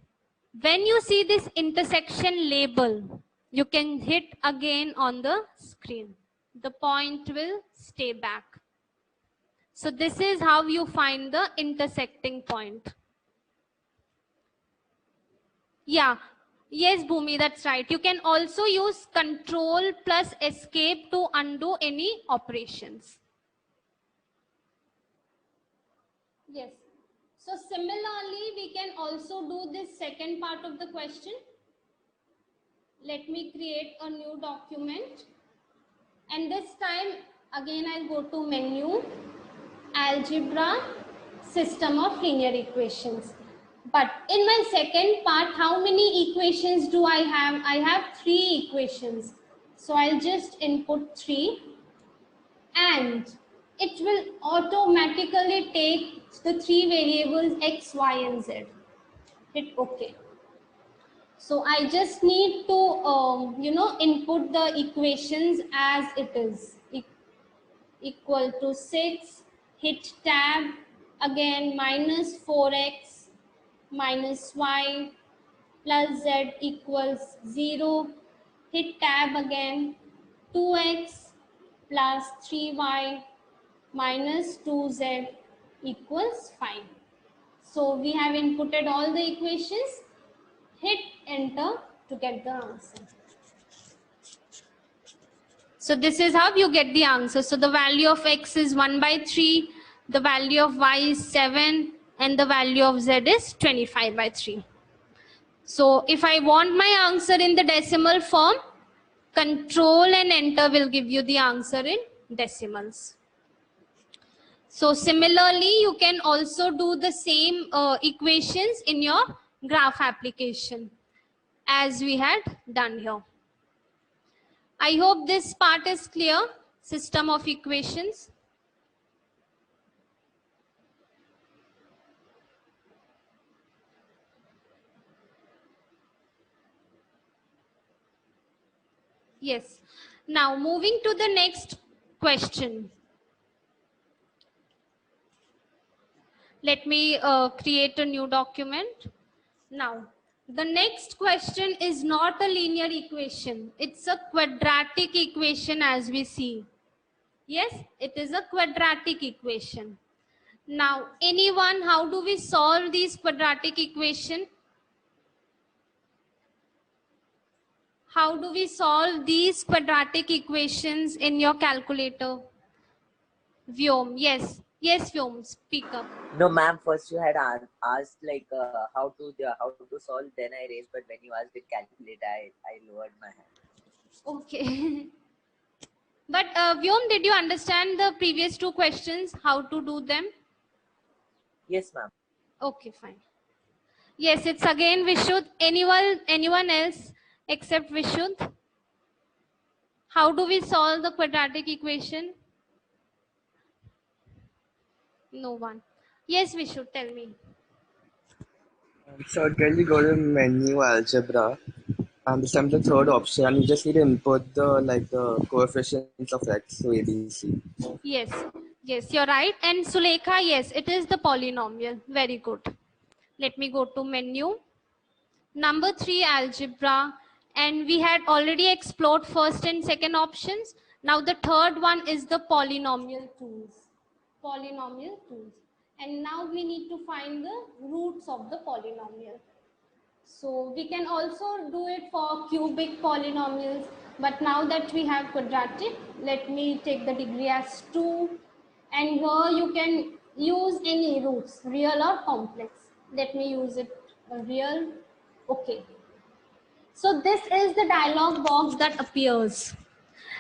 when you see this intersection label, you can hit again on the screen. The point will stay back. So this is how you find the intersecting point. Yeah, Yes, Bhumi, that's right. You can also use control plus escape to undo any operations. Yes. So similarly, we can also do this second part of the question. Let me create a new document. And this time, again, I'll go to menu, algebra, system of linear equations. But in my second part, how many equations do I have? I have 3 equations. So I'll just input 3 and it will automatically take the 3 variables x, y and z. Hit OK. So I just need to, input the equations as it is. Equal to 6, hit tab, again minus 4x minus y plus z equals 0, hit tab again, 2x plus 3y minus 2z equals 5. So we have inputted all the equations, hit enter to get the answer. So this is how you get the answer. So the value of x is 1/3, the value of y is 7, and the value of z is 25/3. So if I want my answer in the decimal form, control and enter will give you the answer in decimals. So similarly, you can also do the same equations in your graph application as we had done here. I hope this part is clear. System of equations. Yes. Now moving to the next question. Let me create a new document. Now, the next question is not a linear equation. It's a quadratic equation as we see. Yes, it is a quadratic equation. Now, anyone, how do we solve these quadratic equation? How do we solve these quadratic equations in your calculator? Vyom, yes. Yes, Vyom, speak up. No, ma'am. First you had asked like how to solve. Then I raised, but when you asked it calculate, I lowered my hand. Okay. But Vyom, did you understand the previous 2 questions? How to do them? Yes, ma'am. Okay, fine. Yes, it's again Vishuddh. Anyone else except Vishuddh? How do we solve the quadratic equation? No one. Yes, Vishuddh, tell me. So again, we go to menu algebra, and this time the third option, and you just need to input the coefficients of x, so ABC. Yes, yes, you're right. And Sulekha, yes, it is the polynomial. Very good. Let me go to menu. Number 3, algebra. And we had already explored first and second options. Now the third one is the polynomial tools. Polynomial tools. And now we need to find the roots of the polynomial. So we can also do it for cubic polynomials. But now that we have quadratic, let me take the degree as 2. And here you can use any roots, real or complex. Let me use it real. Okay. So this is the dialog box that appears.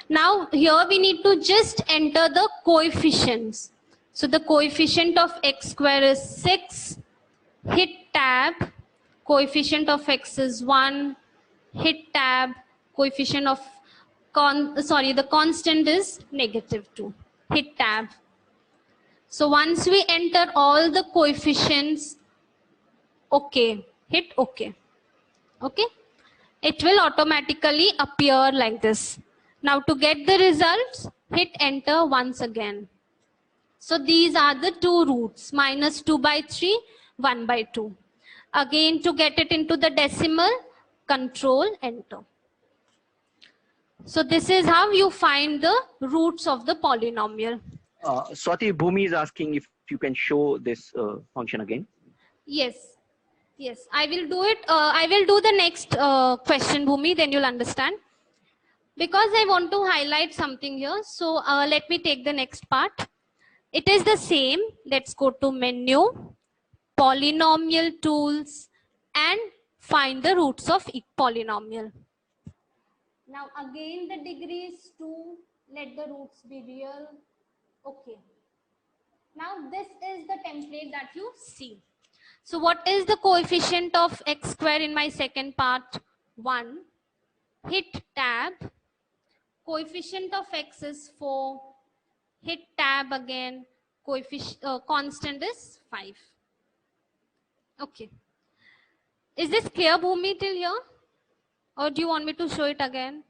Now here we need to just enter the coefficients. So the coefficient of x square is 6. Hit tab. Coefficient of x is 1. Hit tab. Coefficient of the constant is -2. Hit tab. So once we enter all the coefficients, okay, hit OK. Okay, it will automatically appear like this. Now to get the results, hit enter once again. So these are the 2 roots, -2/3, 1/2. Again, to get it into the decimal, control enter. So this is how you find the roots of the polynomial. Swati, Bhumi is asking if you can show this function again. Yes. Yes, I will do it. I will do the next question, Bhumi, then you'll understand. Because I want to highlight something here. So let me take the next part. It is the same. Let's go to menu, polynomial tools, and find the roots of polynomial. Now again the degree is 2. Let the roots be real. Okay. Now this is the template that you see. So what is the coefficient of x square in my second part? 1. Hit tab. Coefficient of x is 4. Hit tab again. Constant is 5. Okay. Is this clear, Bhumi, till here? Or do you want me to show it again?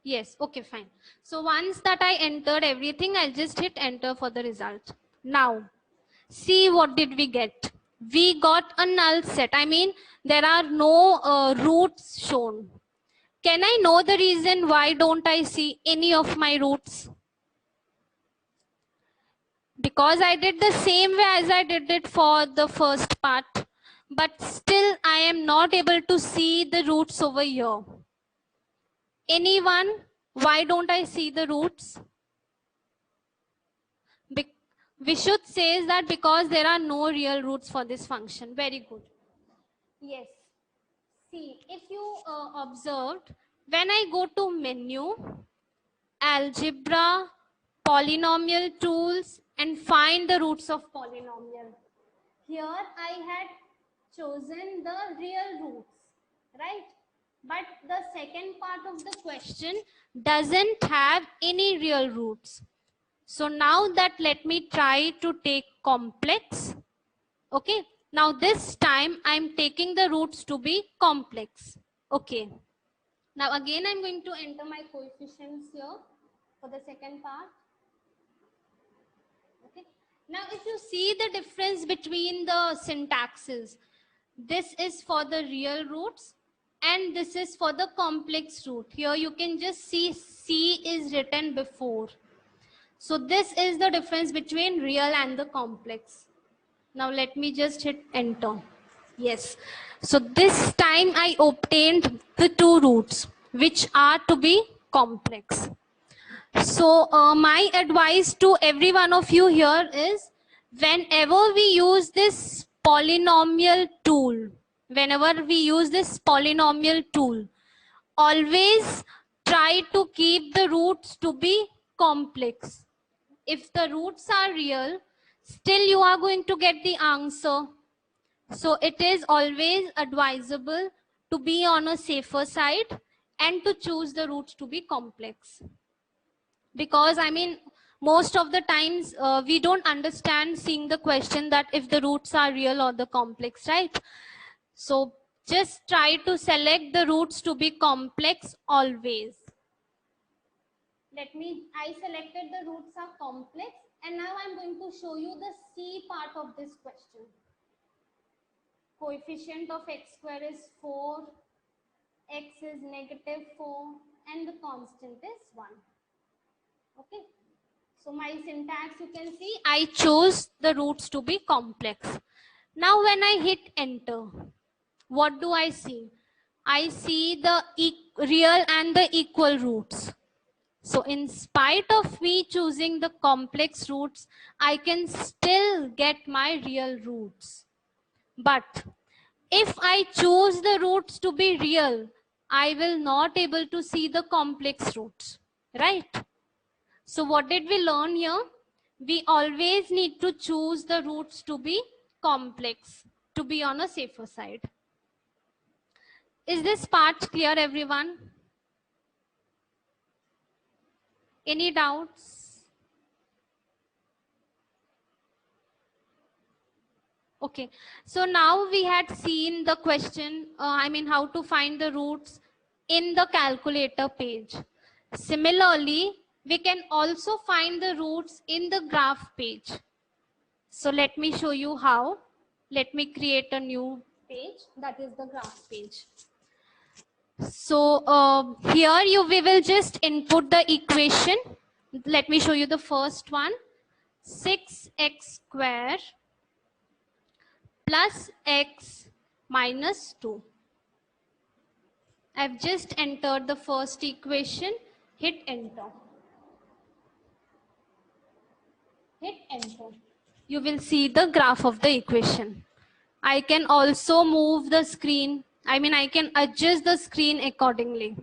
Yes, okay, fine. So once that I entered everything, I'll just hit enter for the result. Now, see what did we get? We got a null set. I mean, there are no roots shown. Can I know the reason why don't I see any of my roots? Because I did the same way as I did it for the first part, but still I am not able to see the roots over here. Anyone? Why don't I see the roots? Vishuddh says that because there are no real roots for this function. Very good. Yes. See, if you observed, when I go to menu, algebra, polynomial tools, and find the roots of polynomial. Here I had chosen the real roots, right? But the second part of the question doesn't have any real roots. So now that let me try to take complex. Okay. Now this time I'm taking the roots to be complex. Okay. Now again I'm going to enter my coefficients here for the second part. Okay. Now if you see the difference between the syntaxes, this is for the real roots and this is for the complex root. Here you can just see C is written before. So this is the difference between real and the complex. Now let me just hit enter. Yes. So this time I obtained the two roots which are to be complex. So my advice to every one of you here is whenever we use this polynomial tool, always try to keep the roots to be complex. If the roots are real, still you are going to get the answer. So it is always advisable to be on a safer side and to choose the roots to be complex. Because I mean, most of the times we don't understand seeing the question that if the roots are real or the complex, right? So just try to select the roots to be complex always. I selected the roots are complex and now I'm going to show you the C part of this question. Coefficient of x square is 4, x is -4 and the constant is 1. Okay. So my syntax you can see I chose the roots to be complex. Now when I hit enter, what do I see? I see the real and the equal roots. So in spite of me choosing the complex roots, I can still get my real roots. But if I choose the roots to be real, I will not able to see the complex roots, right? So what did we learn here? We always need to choose the roots to be complex, to be on a safer side. Is this part clear, everyone? Any doubts? Okay, so now we had seen the question, how to find the roots in the calculator page. Similarly, we can also find the roots in the graph page. So let me show you how. Let me create a new page, that is the graph page. So here we will just input the equation. Let me show you the first one. 6x square plus x minus 2. I've just entered the first equation. Hit enter. Hit enter. You will see the graph of the equation. I can also move the screen. I can adjust the screen accordingly.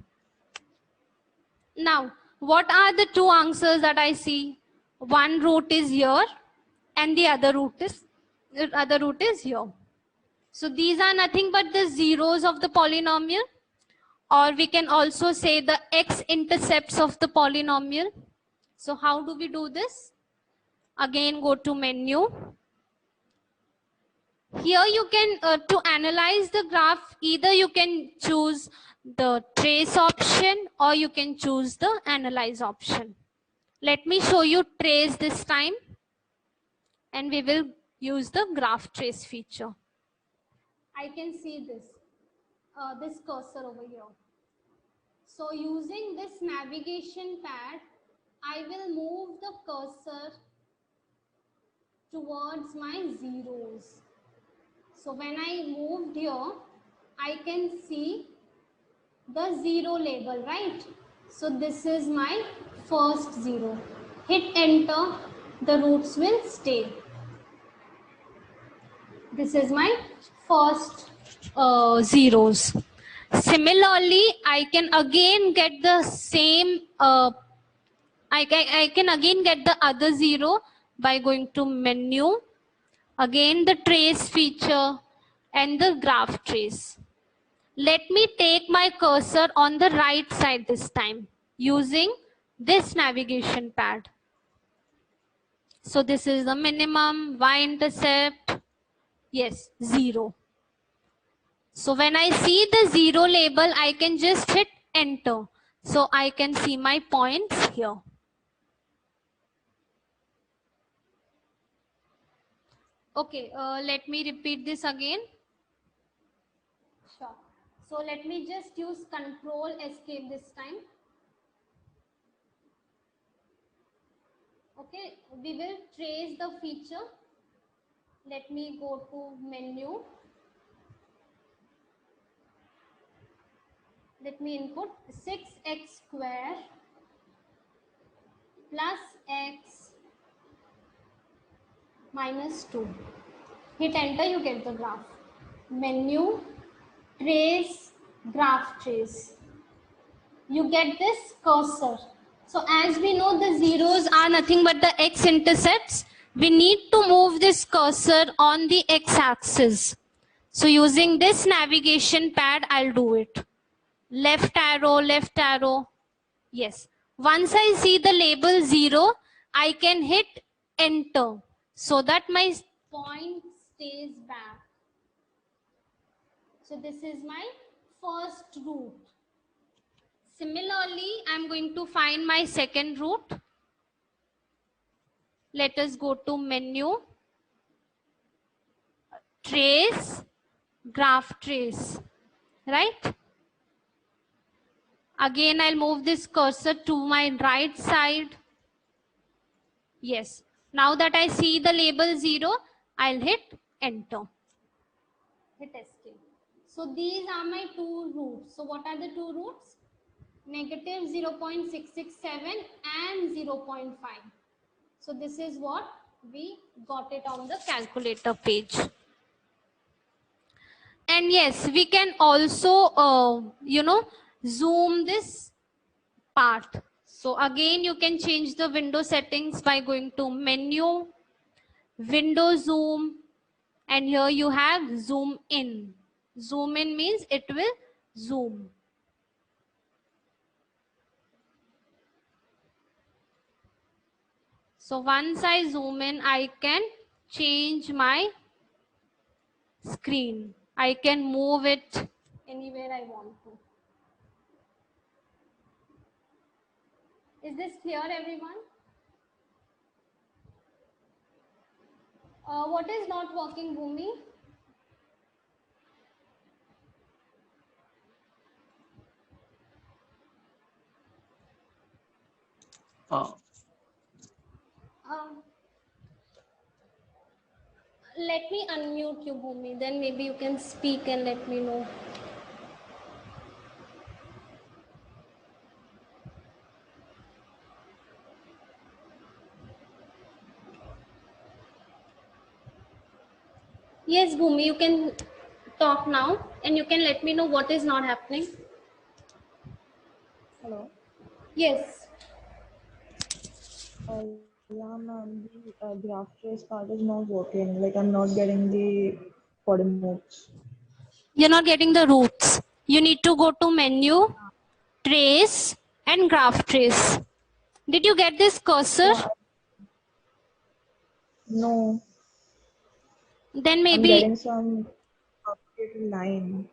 Now, what are the two answers that I see? One root is here and the other root is here. So these are nothing but the zeros of the polynomial, or we can also say the x-intercepts of the polynomial. So how do we do this? Again, go to menu. Here you can, to analyze the graph, either you can choose the trace option or you can choose the analyze option. Let me show you trace this time, and we will use the graph trace feature. I can see this cursor over here. So using this navigation pad, I will move the cursor towards my zeros. So when I moved here, I can see the zero label, right? So this is my first zero. Hit enter, the roots will stay. This is my first zeros. Similarly, I can again get the same, I can again get the other zero by going to menu, again the trace feature and the graph trace. Let me take my cursor on the right side this time using this navigation pad. So this is the minimum, y-intercept, yes, 0. So when I see the 0 label, I can just hit enter. So I can see my points here. Okay, let me repeat this again. Sure. So let me just use control escape this time. Okay, we will trace the feature. Let me go to menu. Let me input 6x square plus x minus 2. Hit enter, you get the graph. Menu, trace, graph trace. You get this cursor. So as we know, the zeros are nothing but the x-intercepts. We need to move this cursor on the x-axis. So using this navigation pad, I'll do it. Left arrow. Yes. Once I see the label 0, I can hit enter so that my point stays back. So this is my first root. Similarly, I'm going to find my second root. Let us go to menu, trace, graph trace, right? Again, I'll move this cursor to my right side. Yes. Now that I see the label 0, I'll hit enter. Hit escape. So these are my two roots. So what are the two roots? Negative 0.667 and 0.5. So this is what we got it on the calculator page. And yes, we can also, zoom this part. So again, you can change the window settings by going to menu, window zoom, and here you have zoom in. Zoom in means it will zoom. So once I zoom in, I can change my screen. I can move it anywhere I want to. Is this clear, everyone? What is not working, Bhumi? Uh, Um, Let me unmute you, Bhumi. Then maybe you can speak and let me know. Yes, Bhumi, you can talk now and you can let me know what is not happening. Hello. Yes. Yeah, ma'am. The graph trace part is not working. Like I'm not getting the coordinates. You're not getting the roots. You need to go to menu, trace, and graph trace. Did you get this cursor? Yeah, no, Then I'm maybe, getting some complicated line.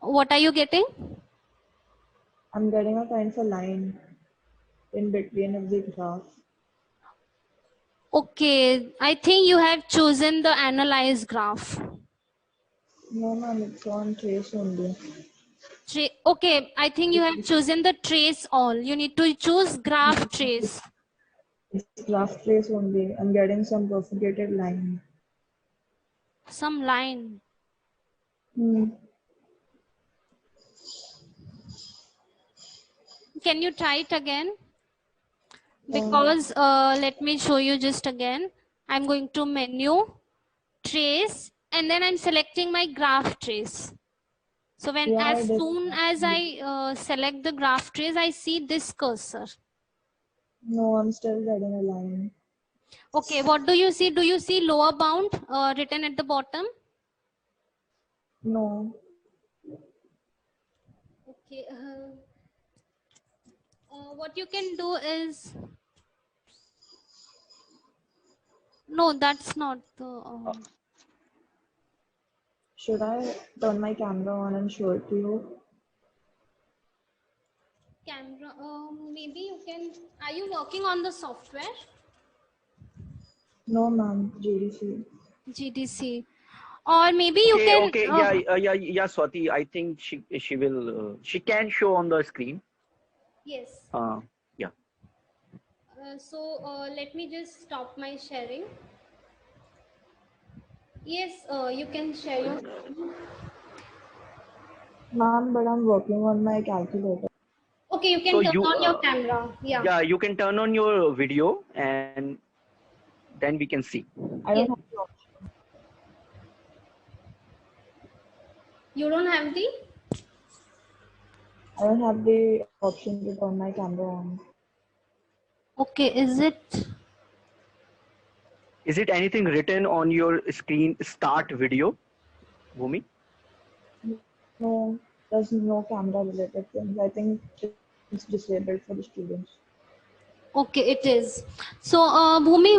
what are you getting? I'm getting a kind of a line in between of the graph. Okay, I think you have chosen the analyze graph. No, ma'am, it's on trace only. Okay, I think you have chosen the trace all. You need to choose graph trace. It's graph trace only. I'm getting some propagated line. Some line. Hmm. Can you try it again? Uh, Because let me show you just again. I'm going to menu, trace, and then I'm selecting my graph trace. So when yeah, as it is. soon as I select the graph trace, I see this cursor. No, I'm still getting a line. Okay, what do you see? Do you see lower bound written at the bottom? No. Okay. What you can do is, no, that's not the Should I turn my camera on and show it to you? camera. Maybe you can. Are you working on the software? No, ma'am, GDC. GDC. Or maybe you can. Okay. Yeah, Swati. I think she will she can show on the screen. Yes. Yeah. So let me just stop my sharing. Yes, you can share your screen. Ma'am, but I'm working on my calculator. Okay, you So can turn on your camera. Yeah. yeah, you can turn on your video and then we can see. I Yes. don't have the option. You don't have the. I don't have the option to turn my camera on. Okay, is it? Is it anything written on your screen? Start video, Bhumi. No, there's no camera related things. I think it's disabled for the students. Okay, it is. So, Bhumi,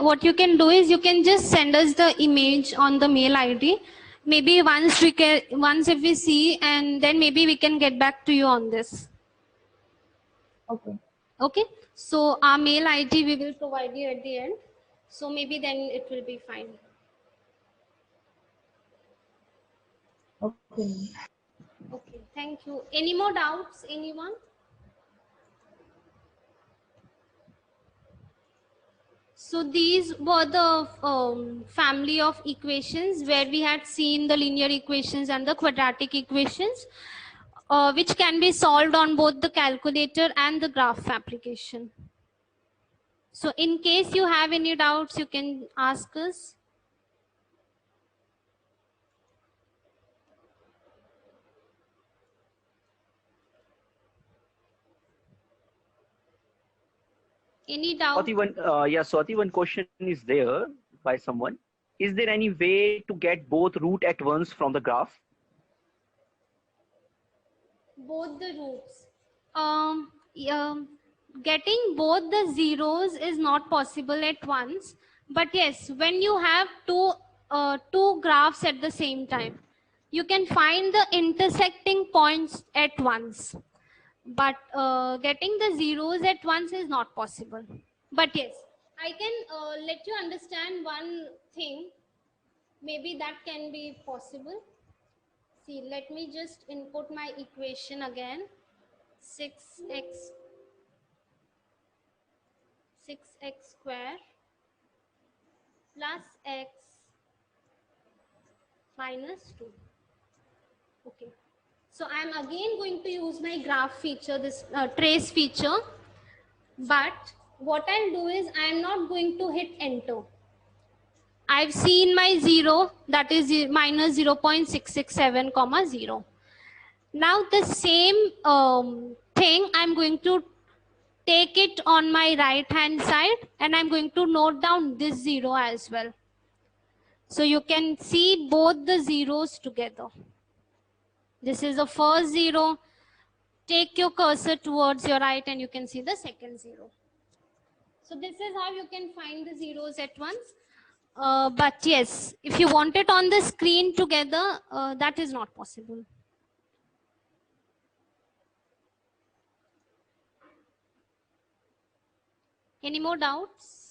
what you can do is you can just send us the image on the mail ID. Maybe once if we see, and then maybe we can get back to you on this. Okay. Okay. So our mail ID we will provide you at the end. So maybe then it will be fine. Okay. Okay. Thank you. Any more doubts? Anyone? So these were the family of equations where we had seen the linear equations and the quadratic equations, which can be solved on both the calculator and the graph application. So in case you have any doubts, you can ask us. Any doubt? Swati, one question is there by someone. Is there any way to get both root at once from the graph? Both the roots. Yeah, getting both the zeros is not possible at once. But yes, when you have two graphs at the same time, you can find the intersecting points at once. But getting the zeros at once is not possible. But yes, I can let you understand one thing. Maybe that can be possible. See, let me just input my equation again. 6x 6x square plus x minus 2. Okay. So I'm again going to use my graph feature, this trace feature. But what I'll do is I'm not going to hit enter. I've seen my 0, that is minus 0.667 comma 0. Now the same thing I'm going to take it on my right hand side, and I'm going to note down this 0 as well. So you can see both the zeros together. This is the first 0. Take your cursor towards your right and you can see the second 0. So this is how you can find the zeros at once. But yes, if you want it on the screen together, that is not possible. Any more doubts?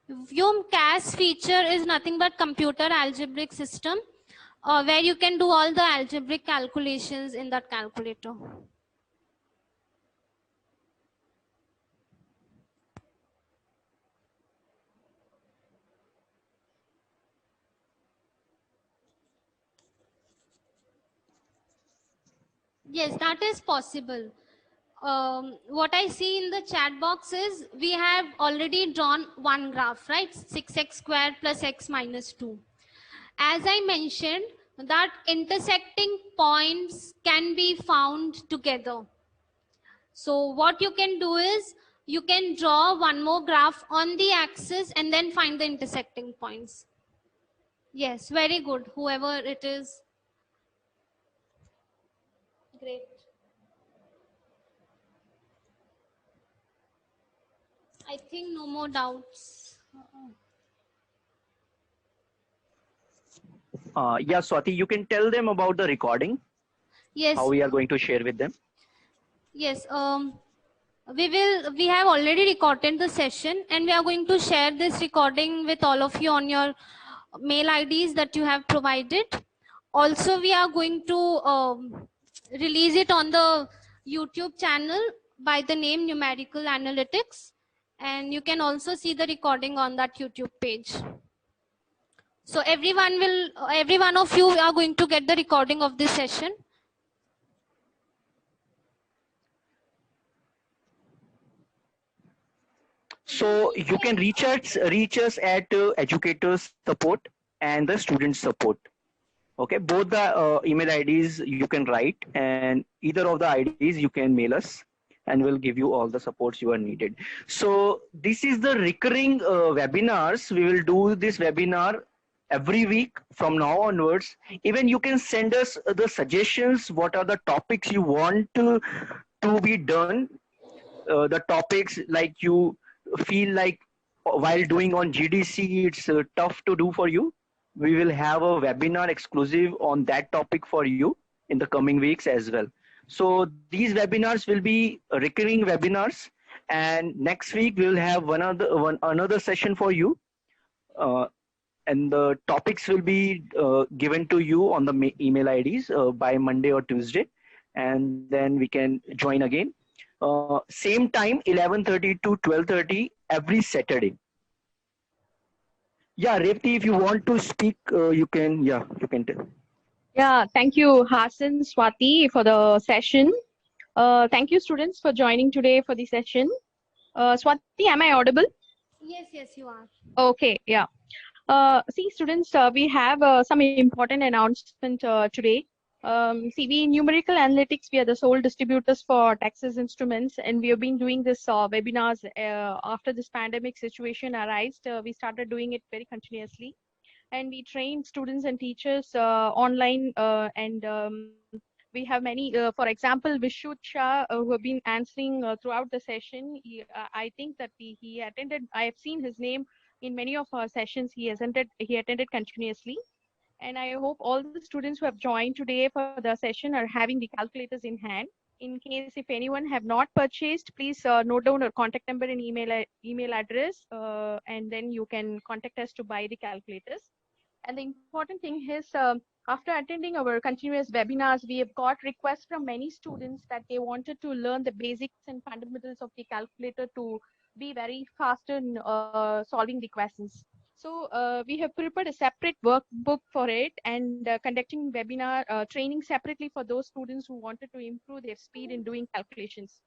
VUM-CAS feature is nothing but computer algebraic system where you can do all the algebraic calculations in that calculator. Yes, that is possible. What I see in the chat box is we have already drawn one graph, right? 6x squared plus x minus 2. As I mentioned, that intersecting points can be found together. So what you can do is you can draw one more graph on the axis and then find the intersecting points. Yes, very good. Whoever it is. Great. I think no more doubts. Yeah, Swati, you can tell them about the recording. Yes. How we are going to share with them. Yes. We have already recorded the session and we are going to share this recording with all of you on your mail IDs that you have provided. Also, we are going to release it on the YouTube channel by the name Numerical Analytics. And you can also see the recording on that YouTube page. So every one of you are going to get the recording of this session. So you can reach us at educators support and the student support. Okay, both the email IDs you can write, and either of the IDs you can mail us, and we'll give you all the supports you are needed. So this is the recurring webinars. We will do this webinar every week from now onwards. Even you can send us the suggestions. What are the topics you want to be done? The topics like you feel like while doing on GDC, it's tough to do for you. We will have a webinar exclusive on that topic for you in the coming weeks as well. So these webinars will be recurring webinars, and next week we'll have another session for you, and the topics will be given to you on the email IDs by Monday or Tuesday, and then we can join again. Same time, 11:30 to 12:30 every Saturday. Yeah, Revati, if you want to speak, you can. Yeah, you can tell. Yeah, thank you, Hasan, Swati, for the session. Thank you, students, for joining today for the session. Swati, am I audible? Yes, yes, you are. Okay, yeah. See, students, we have some important announcement today. See, we in Numerical Analytics, we are the sole distributors for Texas Instruments, and we have been doing this webinars after this pandemic situation arose. We started doing it very continuously, and we train students and teachers online, and we have many, for example, Vishut Shah, who have been answering throughout the session. I think that he attended, I have seen his name in many of our sessions. He attended continuously. And I hope all the students who have joined today for the session are having the calculators in hand. In case if anyone have not purchased, please note down our contact number and email address, and then you can contact us to buy the calculators. And the important thing is After attending our continuous webinars, we have got requests from many students that they wanted to learn the basics and fundamentals of the calculator to be very fast in solving the questions. So we have prepared a separate workbook for it and conducting webinar training separately for those students who wanted to improve their speed in doing calculations.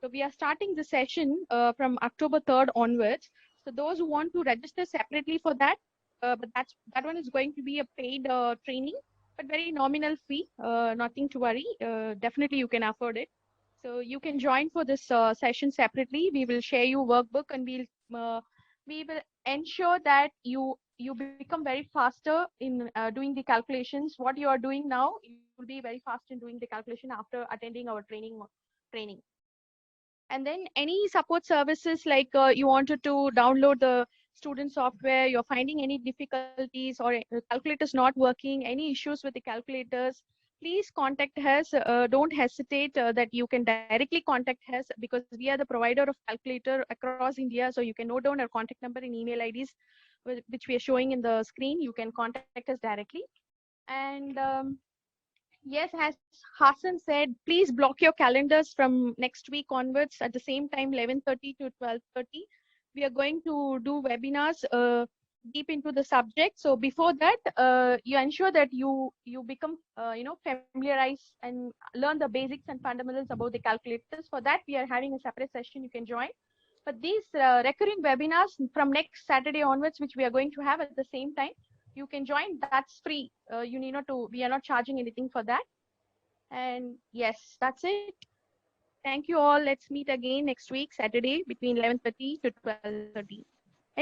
So we are starting the session from October 3rd onwards. So those who want to register separately for that, but that one is going to be a paid training, but very nominal fee. Nothing to worry. Definitely you can afford it. So you can join for this session separately. We will share you workbook and we will ensure that you become very faster in doing the calculations. What you are doing now, you will be very fast in doing the calculation after attending our training. And then any support services like you wanted to download the student software, you're finding any difficulties or calculators not working, any issues with the calculators, please contact us. Don't hesitate that you can directly contact us because we are the provider of calculator across India. So you can note down our contact number and email IDs, which we are showing in the screen. You can contact us directly. And yes, as Hassan said, please block your calendars from next week onwards at the same time, 11:30 to 12:30. We are going to do webinars deep into the subject. So before that, you ensure that you become familiarized and learn the basics and fundamentals about the calculators. For that, we are having a separate session you can join. But these recurring webinars from next Saturday onwards, which we are going to have at the same time, you can join. That's free. You need not to. We are not charging anything for that. And yes, that's it. Thank you all. Let's meet again next week, Saturday, between 11:30 to 12:30.